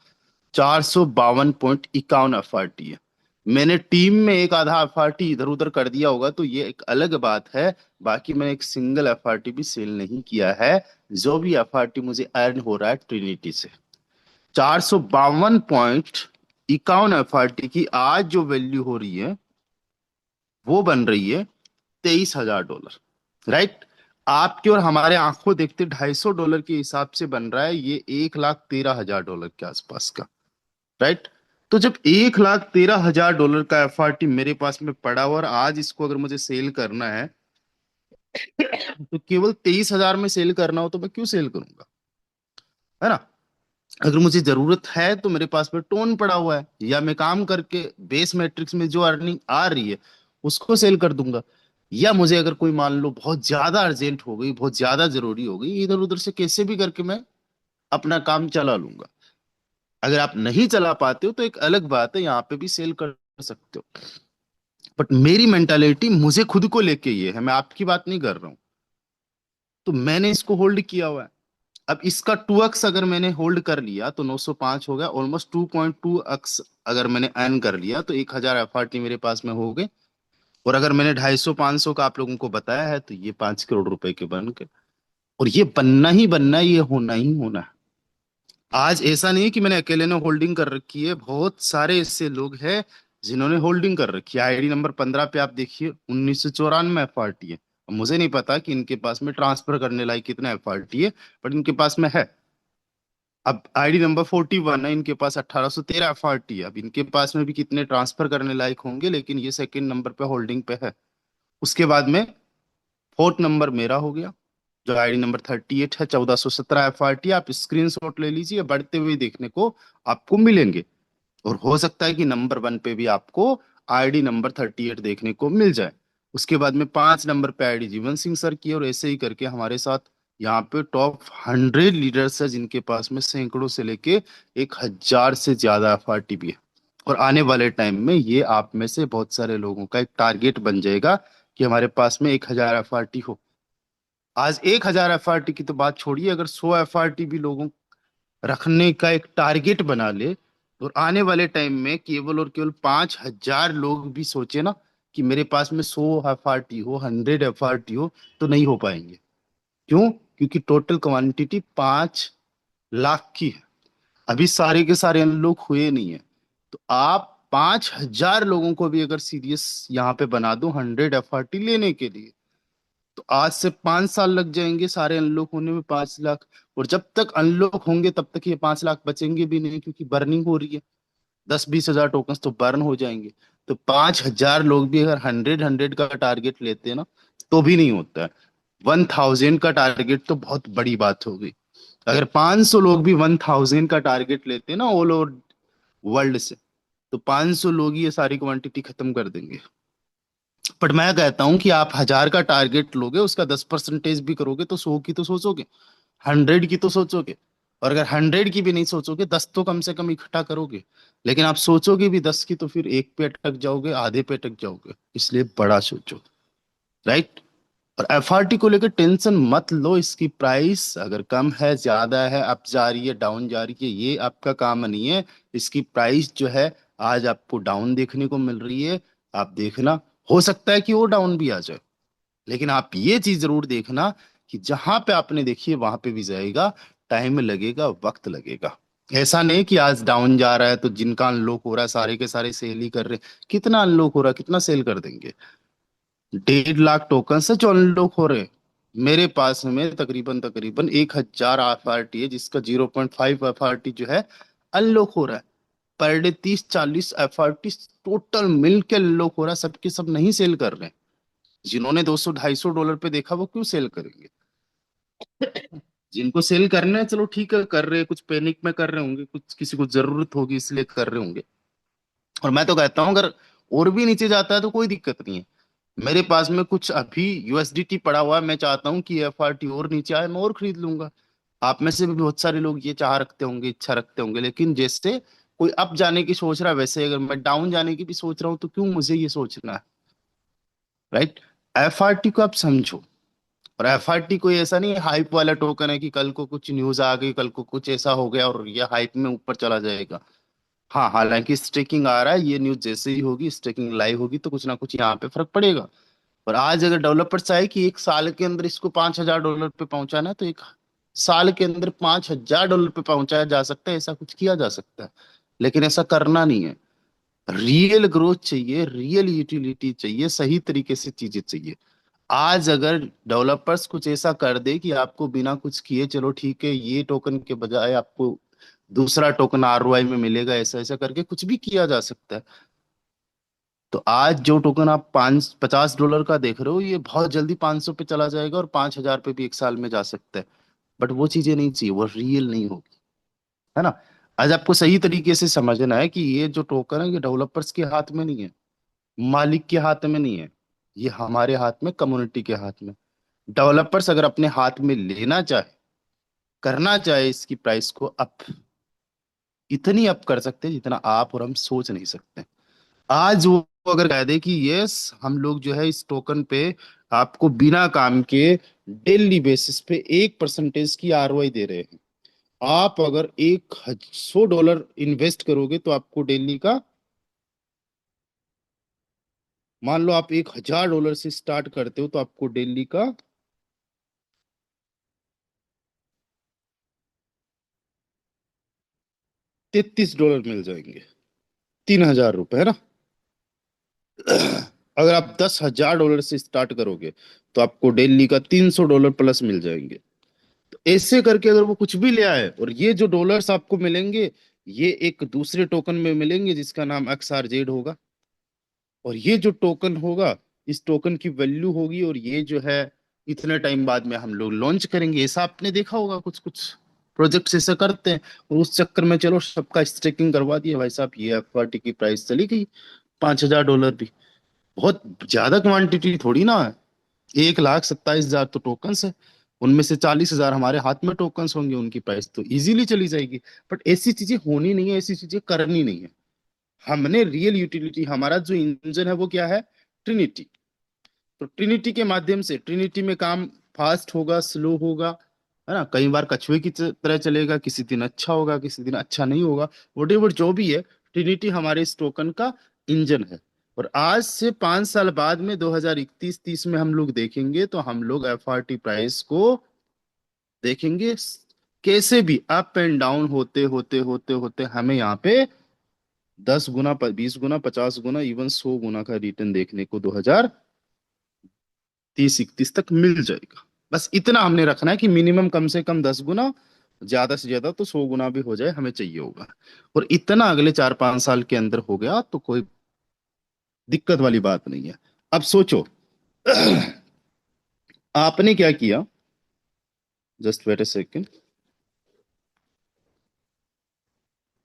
452.51 एफआरटी है। मैंने टीम में एक आधा एफआरटी इधर उधर कर दिया होगा तो ये एक अलग बात है, बाकी मैंने एक सिंगल एफआरटी भी सेल नहीं किया है। जो भी एफआरटी मुझे अर्न हो रहा है ट्रिनिटी से, 452.51 एफआरटी की आज जो वैल्यू हो रही है, वो बन रही है $23,000, राइट। आपके और हमारे आंखों देखते $250 के हिसाब से बन रहा है ये $1,13,000 के आसपास का, राइट। तो जब $1,13,000 का एफआरटी मेरे पास में पड़ा हुआ और आज इसको अगर मुझे सेल करना है, तो केवल 23,000 में सेल करना हो तो मैं क्यों सेल करूंगा, है ना। अगर मुझे जरूरत है तो मेरे पास में टोन पड़ा हुआ है, या मैं काम करके बेस मैट्रिक्स में जो अर्निंग आ रही है उसको सेल कर दूंगा। या मुझे अगर कोई मान लो बहुत ज्यादा अर्जेंट हो गई, बहुत ज्यादा जरूरी हो गई, इधर उधर से कैसे भी करके मैं अपना काम चला लूंगा। अगर आप नहीं चला पाते हो तो एक अलग बात है, यहाँ पे भी सेल कर सकते हो। बट मेरी मेंटालिटी मुझे खुद को लेके ये है, मैं आपकी बात नहीं कर रहा हूं। तो मैंने इसको होल्ड किया हुआ है। अब इसका 2x अगर मैंने होल्ड कर लिया तो 905 हो गया, ऑलमोस्ट 2.2x अगर मैंने अर्न कर लिया तो 1,000 एफआरटी मेरे पास में हो गए। और अगर मैंने 250 500 का आप लोगों को बताया है तो ये 5 करोड़ रुपए के बन गए। और ये बनना ही बनना है, ये होना ही होना है। आज ऐसा नहीं है कि मैंने अकेले ने होल्डिंग कर रखी है, बहुत सारे ऐसे लोग हैं जिन्होंने होल्डिंग कर रखी है। आईडी नंबर 15 पे आप देखिए, 1994 एफआरटी है। मुझे नहीं पता कि इनके पास में ट्रांसफर करने लायक कितना एफआरटी है, बट इनके पास में है। अब आईडी नंबर 41 है, इनके पास 1813 एफआरटी है। अब इनके पास में भी कितने ट्रांसफर करने लायक होंगे, लेकिन ये सेकंड नंबर पे होल्डिंग पे है। उसके बाद में फोर्थ नंबर मेरा हो गया, जो आईडी नंबर 38 है, 1417 एफआरटी। आप स्क्रीनशॉट ले लीजिए, बढ़ते हुए देखने को आपको मिलेंगे। और हो सकता है कि नंबर 1 पे भी आपको आईडी नंबर 38 देखने को मिल जाए। उसके बाद में 5 नंबर पे आईडी जीवन सिंह सर की, और ऐसे ही करके हमारे साथ यहाँ पे टॉप 100 लीडर्स है, जिनके पास में सैकड़ों से लेके 1000 से ज्यादा एफआरटी भी है। और आने वाले टाइम में ये आप में से बहुत सारे लोगों का एक टारगेट बन जाएगा कि हमारे पास में 1000 एफआरटी हो। आज 1000 एफआरटी की तो बात छोड़िए, अगर 100 एफआरटी भी लोगों रखने का एक टारगेट बना ले, और आने वाले टाइम में केवल और केवल 5000 लोग भी सोचे ना कि मेरे पास में 100 एफआरटी हो, 100 एफआरटी हो, तो नहीं हो पाएंगे। क्यों? क्योंकि टोटल क्वांटिटी 5 लाख की है। अभी सारे के सारे अनलॉक हुए नहीं है। तो आप 5000 लोगों को भी अगर सीरियस यहाँ पे बना दो 100 एफआरटी लेने के लिए, तो आज से 5 साल लग जाएंगे सारे अनलॉक होने में, 5 लाख। और जब तक अनलॉक होंगे तब तक ये 5 लाख बचेंगे भी नहीं, क्योंकि बर्निंग हो रही है। 10-20 हजार टोकन्स तो बर्न हो जाएंगे। तो 5000 लोग भी अगर 100 का टारगेट लेते हैं ना, तो भी नहीं होता है। 1000 का टारगेट तो बहुत बड़ी बात हो गई। अगर 500 लोग भी 1000 का टारगेट लेते हैं ना ऑल ओवर वर्ल्ड से, तो 500 लोग ही ये सारी क्वांटिटी खत्म कर देंगे। बट मैं कहता हूं कि आप 1000 का टारगेट लोगे, उसका 10% भी करोगे, तो 100 की तो सोचोगे, 100 की तो सोचोगे। और अगर 100 की भी नहीं सोचोगे, 10 तो कम से कम इकट्ठा करोगे। लेकिन आप सोचोगे भी 10 की, तो फिर एक पे अटक जाओगे, आधे पे अटक जाओगे। इसलिए बड़ा सोचो। राइट। और एफआरटी को लेकर टेंशन मत लो। इसकी प्राइस अगर कम है, ज्यादा है, अप जा रही है, डाउन जा रही है, ये आपका काम नहीं है। इसकी प्राइस जो है, आज आपको डाउन देखने को मिल रही है। आप देखना, हो सकता है कि वो डाउन भी आ जाए, लेकिन आप ये चीज जरूर देखना कि जहां पे आपने देखी है वहां पे भी जाएगा। टाइम लगेगा, वक्त लगेगा। ऐसा नहीं कि आज डाउन जा रहा है तो जिनका अनलॉक हो रहा है सारे के सारे सेल ही कर रहे हैं। कितना अनलॉक हो रहा है, कितना सेल कर देंगे? 1.5 लाख टोकन से जो अनलॉक हो रहे हैं। मेरे पास में तकरीबन तकरीबन 1000 एफआरटी है, जिसका 0.5 एफआरटी जो है अनलॉक हो रहा है। पर डे 30-40 एफआरटी टोटल मिल के अनलॉक हो रहा है। सबके सब नहीं सेल कर रहे हैं। जिन्होंने 200-250 डॉलर पे देखा वो क्यों सेल करेंगे? जिनको सेल करना है, चलो ठीक है, कर रहे हैं, कुछ पैनिक में कर रहे होंगे, कुछ किसी को जरूरत होगी इसलिए कर रहे होंगे। और मैं तो कहता हूँ, अगर और भी नीचे जाता है तो कोई दिक्कत नहीं है। मेरे पास में कुछ अभी यूएसडीटी पड़ा हुआ है, मैं चाहता हूँ कि एफआरटी और नीचे आए, मैं और खरीद लूंगा। आप में से भी बहुत सारे लोग ये चाह रखते होंगे, इच्छा रखते होंगे। लेकिन जैसे कोई अप जाने की सोच रहा है, वैसे अगर मैं डाउन जाने की भी सोच रहा हूँ, तो क्यों मुझे ये सोचना है? राइट। एफआरटी को आप समझो। और एफआरटी कोई ऐसा नहीं है हाइप वाला टोकन है कि कल को कुछ न्यूज आ गई, कल को कुछ ऐसा हो गया और ये हाइप में ऊपर चला जाएगा। हाँ, हालांकि स्टेकिंग आ रहा है, ये न्यूज जैसे ही होगी, स्टेकिंग लाइव होगी, तो कुछ ना कुछ यहाँ पे फर्क पड़ेगा। और आज अगर डेवलपर चाहे कि 1 साल के अंदर इसको $5000 पे पहुंचाना है, तो 1 साल के अंदर $5000 पे पहुंचाया जा सकता है। ऐसा कुछ किया जा सकता है। लेकिन ऐसा करना नहीं है। रियल ग्रोथ चाहिए, रियल यूटिलिटी चाहिए, सही तरीके से चीजें चाहिए। आज अगर डेवलपर्स कुछ ऐसा कर दे कि आपको बिना कुछ किए, चलो ठीक है, ये टोकन के बजाय आपको दूसरा टोकन आरओआई में मिलेगा, ऐसा ऐसा करके कुछ भी किया जा सकता है। तो आज जो टोकन आप 50 डॉलर का देख रहे हो, ये बहुत जल्दी 500 पे चला जाएगा, और 5000 पे भी 1 साल में जा सकता है। बट वो चीजें नहीं चाहिए, वो रियल नहीं होगी। है ना? आज आपको सही तरीके से समझना है कि ये जो टोकन है, ये डेवलपर्स के हाथ में नहीं है, मालिक के हाथ में नहीं है। ये हमारे हाथ में, कम्युनिटी के हाथ में। डेवलपर्स अगर अपने हाथ में लेना चाहे, करना चाहे, इसकी प्राइस को अप, इतनी अप कर सकते हैं जितना आप और हम सोच नहीं सकते। आज वो अगर कह दे कि यस, हम लोग जो है इस टोकन पे आपको बिना काम के डेली बेसिस पे 1% की आरओआई दे रहे हैं। आप अगर 100 डॉलर इन्वेस्ट करोगे, तो आपको डेली का, मान लो आप 1000 डॉलर से स्टार्ट करते हो, तो आपको डेली का 33 डॉलर मिल जाएंगे। 3000 रुपए, है ना? अगर आप $10,000 से स्टार्ट करोगे तो आपको डेली का $300 प्लस मिल जाएंगे। तो ऐसे करके अगर वो कुछ भी ले आए, और ये जो डॉलर्स आपको मिलेंगे, ये एक दूसरे टोकन में मिलेंगे जिसका नाम XRZ होगा। और ये जो टोकन होगा, इस टोकन की वैल्यू होगी, और ये जो है इतने टाइम बाद में हम लोग लॉन्च करेंगे। ऐसा आपने देखा होगा, कुछ कुछ प्रोजेक्ट्स ऐसा करते हैं। और उस चक्कर में चलो सबका स्टेकिंग करवा दिया भाई साहब, ये FRT की प्राइस चली गई $5,000 भी। बहुत ज्यादा क्वांटिटी थोड़ी ना है। 1,27,000 तो टोकन्स है, उनमें से 40,000 हमारे हाथ में टोकन्स होंगे, उनकी प्राइस तो इजीली चली जाएगी। बट ऐसी चीजें होनी नहीं है, ऐसी चीजें करनी नहीं है। हमने रियल यूटिलिटी, हमारा जो इंजन है वो क्या है? ट्रिनिटी। तो ट्रिनिटी के माध्यम से, ट्रिनिटी में काम फास्ट होगा, स्लो होगा, है ना, कई बार कछुए की तरह चलेगा, किसी दिन अच्छा होगा, किसी दिन अच्छा नहीं होगा। वोटेवर जो भी है, ट्रिनिटी हमारे इस टोकन का इंजन है। और आज से 5 साल बाद में 2031-30 में हम लोग देखेंगे, तो हम लोग FRT प्राइस को देखेंगे कैसे भी अप एंड डाउन होते होते होते होते हमें यहाँ पे 10 गुना, 20 गुना, 50 गुना, इवन 100 गुना का रिटर्न देखने को 2030-31 तक मिल जाएगा। बस इतना हमने रखना है कि मिनिमम कम से कम 10 गुना, ज्यादा से ज्यादा तो 100 गुना भी हो जाए, हमें चाहिए होगा। और इतना अगले 4-5 साल के अंदर हो गया तो कोई दिक्कत वाली बात नहीं है। अब सोचो, आपने क्या किया, जस्ट वेट ए सेकेंड।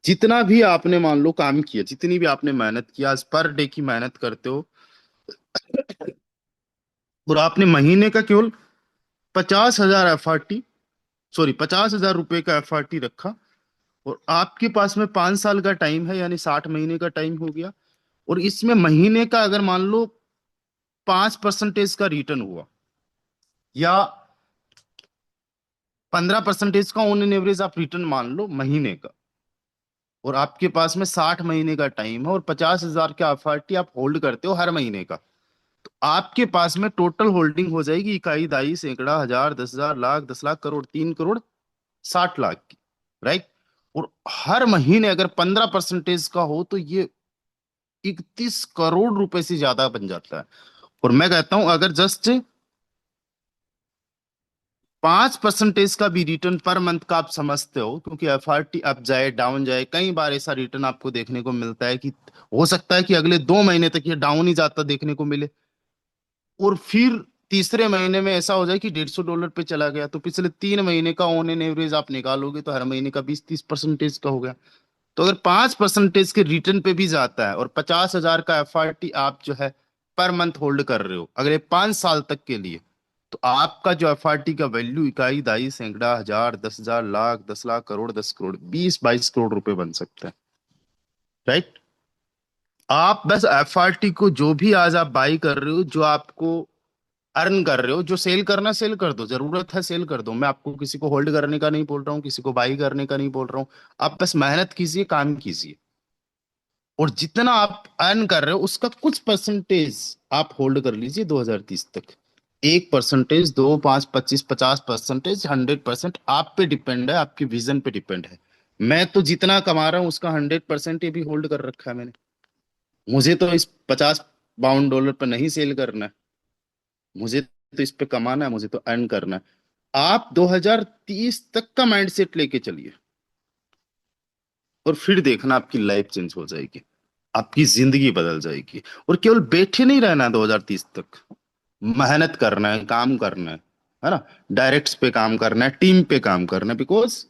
जितना भी आपने मान लो काम किया, जितनी भी आपने मेहनत किया, आज पर डे की मेहनत करते हो, और आपने महीने का केवल 50,000 FRT, सॉरी, $50,000 का FRT रखा, और आपके पास में 5 साल का टाइम है, यानी 60 महीने का टाइम हो गया। और इसमें महीने का अगर मान लो 5% का रिटर्न हुआ, या 15% का ऑन एन एवरेज आप रिटर्न मान लो महीने का, और आपके पास में 60 महीने का टाइम है, और 50,000 का FRT आप होल्ड करते हो हर महीने का, तो आपके पास में टोटल होल्डिंग हो जाएगी इकाई, दाई, सैकड़ा, हजार, 10,000, लाख, 10 लाख, करोड़, 3 करोड़ 60 लाख की। राइट। और हर महीने अगर 15% का हो तो ये 31 करोड़ रुपए से ज्यादा बन जाता है। और मैं कहता हूं अगर जस्ट 5% का भी रिटर्न पर मंथ का आप समझते हो, क्योंकि FRT अप जाए डाउन जाए, कई बार ऐसा रिटर्न आपको देखने को मिलता है कि हो सकता है कि अगले 2 महीने तक ये डाउन ही जाता देखने को मिले, और फिर तीसरे महीने में ऐसा हो जाए कि $150 पे चला गया, तो पिछले 3 महीने का ऑन एन एवरेज आप निकालोगे तो हर महीने का 20-30% का हो गया। तो अगर 5% के रिटर्न पे भी जाता है, और 50,000 का FRT आप जो है पर मंथ होल्ड कर रहे हो अगले 5 साल तक के लिए, तो आपका जो FRT का वैल्यू इकाई, दाई, सैकड़ा, हजार, 10,000, लाख, 10 लाख, करोड़, 10 करोड़, 20-22 करोड़ रुपए बन सकता है। राइट। आप बस FRT को जो भी आज आप बाई कर रहे हो, जो आपको अर्न कर रहे हो, जो सेल करना सेल कर दो, जरूरत है सेल कर दो। मैं आपको किसी को होल्ड करने का नहीं बोल रहा हूँ, किसी को बाई करने का नहीं बोल रहा हूँ। आप बस मेहनत कीजिए, काम कीजिए, और जितना आप अर्न कर रहे हो उसका कुछ परसेंटेज आप होल्ड कर लीजिए 2030 तक। 1%, 2, 5, 25, 50%, 100% आप पे डिपेंड है, आपके विजन पे डिपेंड है। मैं तो जितना कमा रहा हूँ उसका 100% ये भी होल्ड कर रखा है मैंने। मुझे तो इस 50 पाउंड डॉलर पर नहीं सेल करना है, मुझे तो इस पे कमाना है, मुझे तो अर्न करना है। आप 2030 तक का माइंडसेट लेके चलिए, और फिर देखना आपकी लाइफ चेंज हो जाएगी, आपकी जिंदगी बदल जाएगी। और केवल बैठे नहीं रहना है 2030 तक, मेहनत करना है, काम करना है ना, डायरेक्ट्स पे काम करना है, टीम पे काम करना है, बिकॉज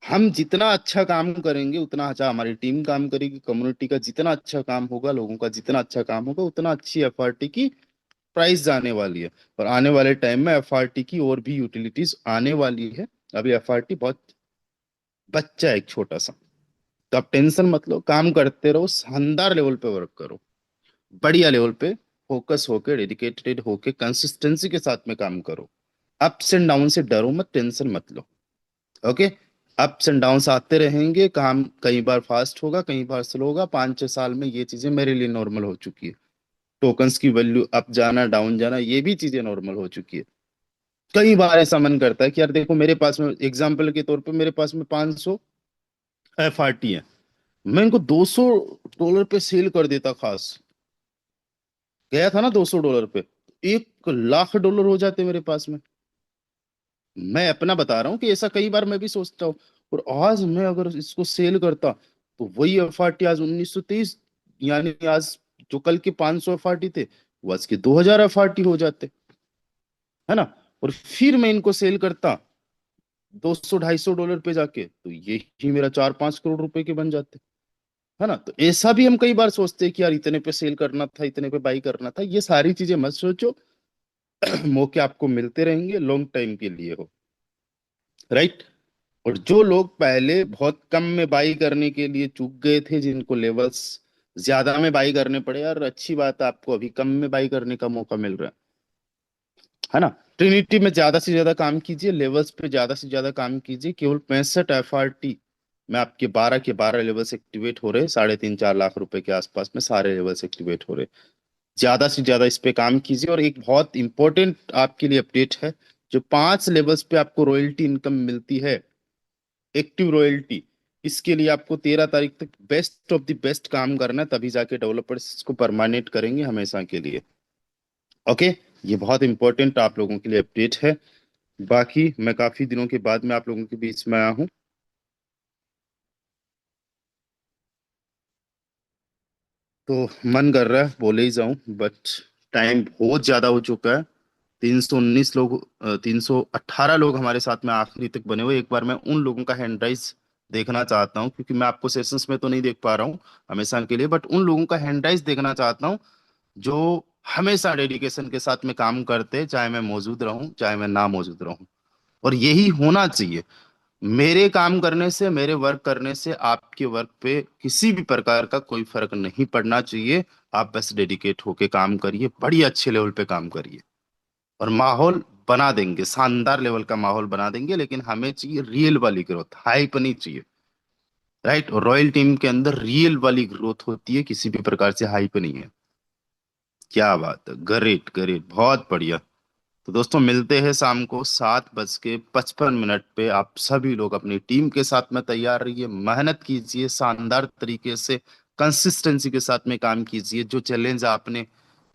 हम जितना अच्छा काम करेंगे उतना अच्छा हमारी टीम काम करेगी, कम्युनिटी का जितना अच्छा काम होगा, लोगों का जितना अच्छा काम होगा, उतना अच्छी FRT की प्राइस जाने वाली है। और आने वाले टाइम में FRT की और भी यूटिलिटीज आने वाली है। अभी FRT बहुत बच्चा है, एक छोटा सा। तो आप टेंशन मत लो, काम करते रहो, शानदार लेवल पे वर्क करो, बढ़िया लेवल पे फोकस होके, डेडिकेटेड होके, कंसिस्टेंसी के साथ में काम करो। अप्स एंड डाउन से डरो मत, टेंशन मत लो। ओके। अप्स एंड डाउन्स आते रहेंगे, काम कई बार फास्ट होगा, कई बार स्लो होगा। 5-6 साल में ये चीजें मेरे लिए नॉर्मल हो चुकी है। टोकन्स की वैल्यू अप जाना, डाउन जाना, ये भी चीजें नॉर्मल हो चुकी है। कई बार ऐसा मन करता है कि यार देखो, मेरे पास में एग्जाम्पल के तौर पे मेरे पास में 500 FRT है, मैं इनको $200 पे सेल कर देता खास, गया था ना $200 पे, $1 लाख हो जाते मेरे पास में। मैं अपना बता रहा हूँ कि ऐसा कई बार मैं भी सोचता हूँ। और आज मैं अगर इसको सेल करता तो वही एफआरटी आज 1923, यानी आज जो कल के 500 एफआरटी थे वो आज के 2000 एफआरटी हो जाते, है ना। और फिर मैं इनको सेल करता 200 $250 पे जाके, तो यही मेरा 4-5 करोड़ रुपए के बन जाते, है ना। तो ऐसा भी हम कई बार सोचते हैं कि यार इतने पे सेल करना था, इतने पे बाई करना था। ये सारी चीजें मत सोचो। मौके आपको मिलते रहेंगे, लॉन्ग टाइम के लिए हो, राइट। और जो लोग पहले बहुत कम में बाई करने के लिए चूक गए थे, जिनको लेवल्स ज्यादा में बाई करने पड़े, यार अच्छी बात है, आपको अभी कम में बाई करने का मौका मिल रहा है ना। ट्रिनिटी में ज्यादा से ज्यादा काम कीजिए, लेवल्स पे ज्यादा से ज्यादा काम कीजिए। केवल 65 एफआरटी में आपके 12 के 12 लेवल्स एक्टिवेट हो रहे, 3.5-4 लाख रुपए के आसपास में सारे लेवल्स एक्टिवेट हो रहे। ज्यादा से ज्यादा इस पे काम कीजिए। और एक बहुत इंपॉर्टेंट आपके लिए अपडेट है, जो 5 लेवल्स पे आपको रॉयल्टी इनकम मिलती है, एक्टिव रॉयल्टी, इसके लिए आपको 13 तारीख तक बेस्ट ऑफ द बेस्ट काम करना है, तभी जाके डेवलपर्स इसको परमानेंट करेंगे हमेशा के लिए। ओके, ये बहुत इंपॉर्टेंट आप लोगों के लिए अपडेट है। बाकी मैं काफी दिनों के बाद में आप लोगों के बीच में आया हूँ, तो मन कर रहा है बोले ही जाऊं, बट टाइम बहुत ज्यादा हो चुका है। 319 लोग, 318 लोग हमारे साथ में आखिरी तक बने हुए। एक बार मैं उन लोगों का हैंड राइज देखना चाहता हूँ, क्योंकि मैं आपको सेशंस में तो नहीं देख पा रहा हूँ हमेशा के लिए, बट उन लोगों का हैंड राइज देखना चाहता हूँ जो हमेशा डेडिकेशन के साथ में काम करते, चाहे मैं मौजूद रहूं चाहे मैं ना मौजूद रहूं। और यही होना चाहिए। मेरे काम करने से, मेरे वर्क करने से आपके वर्क पे किसी भी प्रकार का कोई फर्क नहीं पड़ना चाहिए। आप बस डेडिकेट होके काम करिए, बड़ी अच्छे लेवल पे काम करिए, और माहौल बना देंगे, शानदार लेवल का माहौल बना देंगे। लेकिन हमें चाहिए रियल वाली ग्रोथ, हाइप नहीं चाहिए, राइट। और रॉयल टीम के अंदर रियल वाली ग्रोथ होती है, किसी भी प्रकार से हाइप नहीं है। क्या बात है, ग्रेट ग्रेट, बहुत बढ़िया। तो दोस्तों मिलते हैं शाम को 7:55 पे। आप सभी लोग अपनी टीम के साथ में तैयार रहिए, मेहनत कीजिए, शानदार तरीके से कंसिस्टेंसी के साथ में काम कीजिए। जो चैलेंज आपने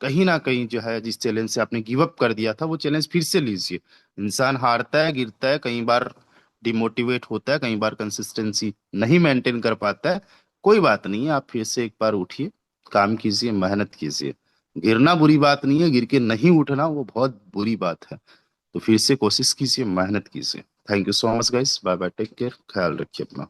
कहीं ना कहीं जो है, जिस चैलेंज से आपने गिव अप कर दिया था, वो चैलेंज फिर से लीजिए। इंसान हारता है, गिरता है, कई बार डिमोटिवेट होता है, कई बार कंसिस्टेंसी नहीं मेंटेन कर पाता है। कोई बात नहीं है, आप फिर से एक बार उठिए, काम कीजिए, मेहनत कीजिए। गिरना बुरी बात नहीं है, गिर के नहीं उठना वो बहुत बुरी बात है। तो फिर से कोशिश कीजिए, मेहनत कीजिए। Thank you so much guys, bye bye, take care, ख्याल रखिए अपना।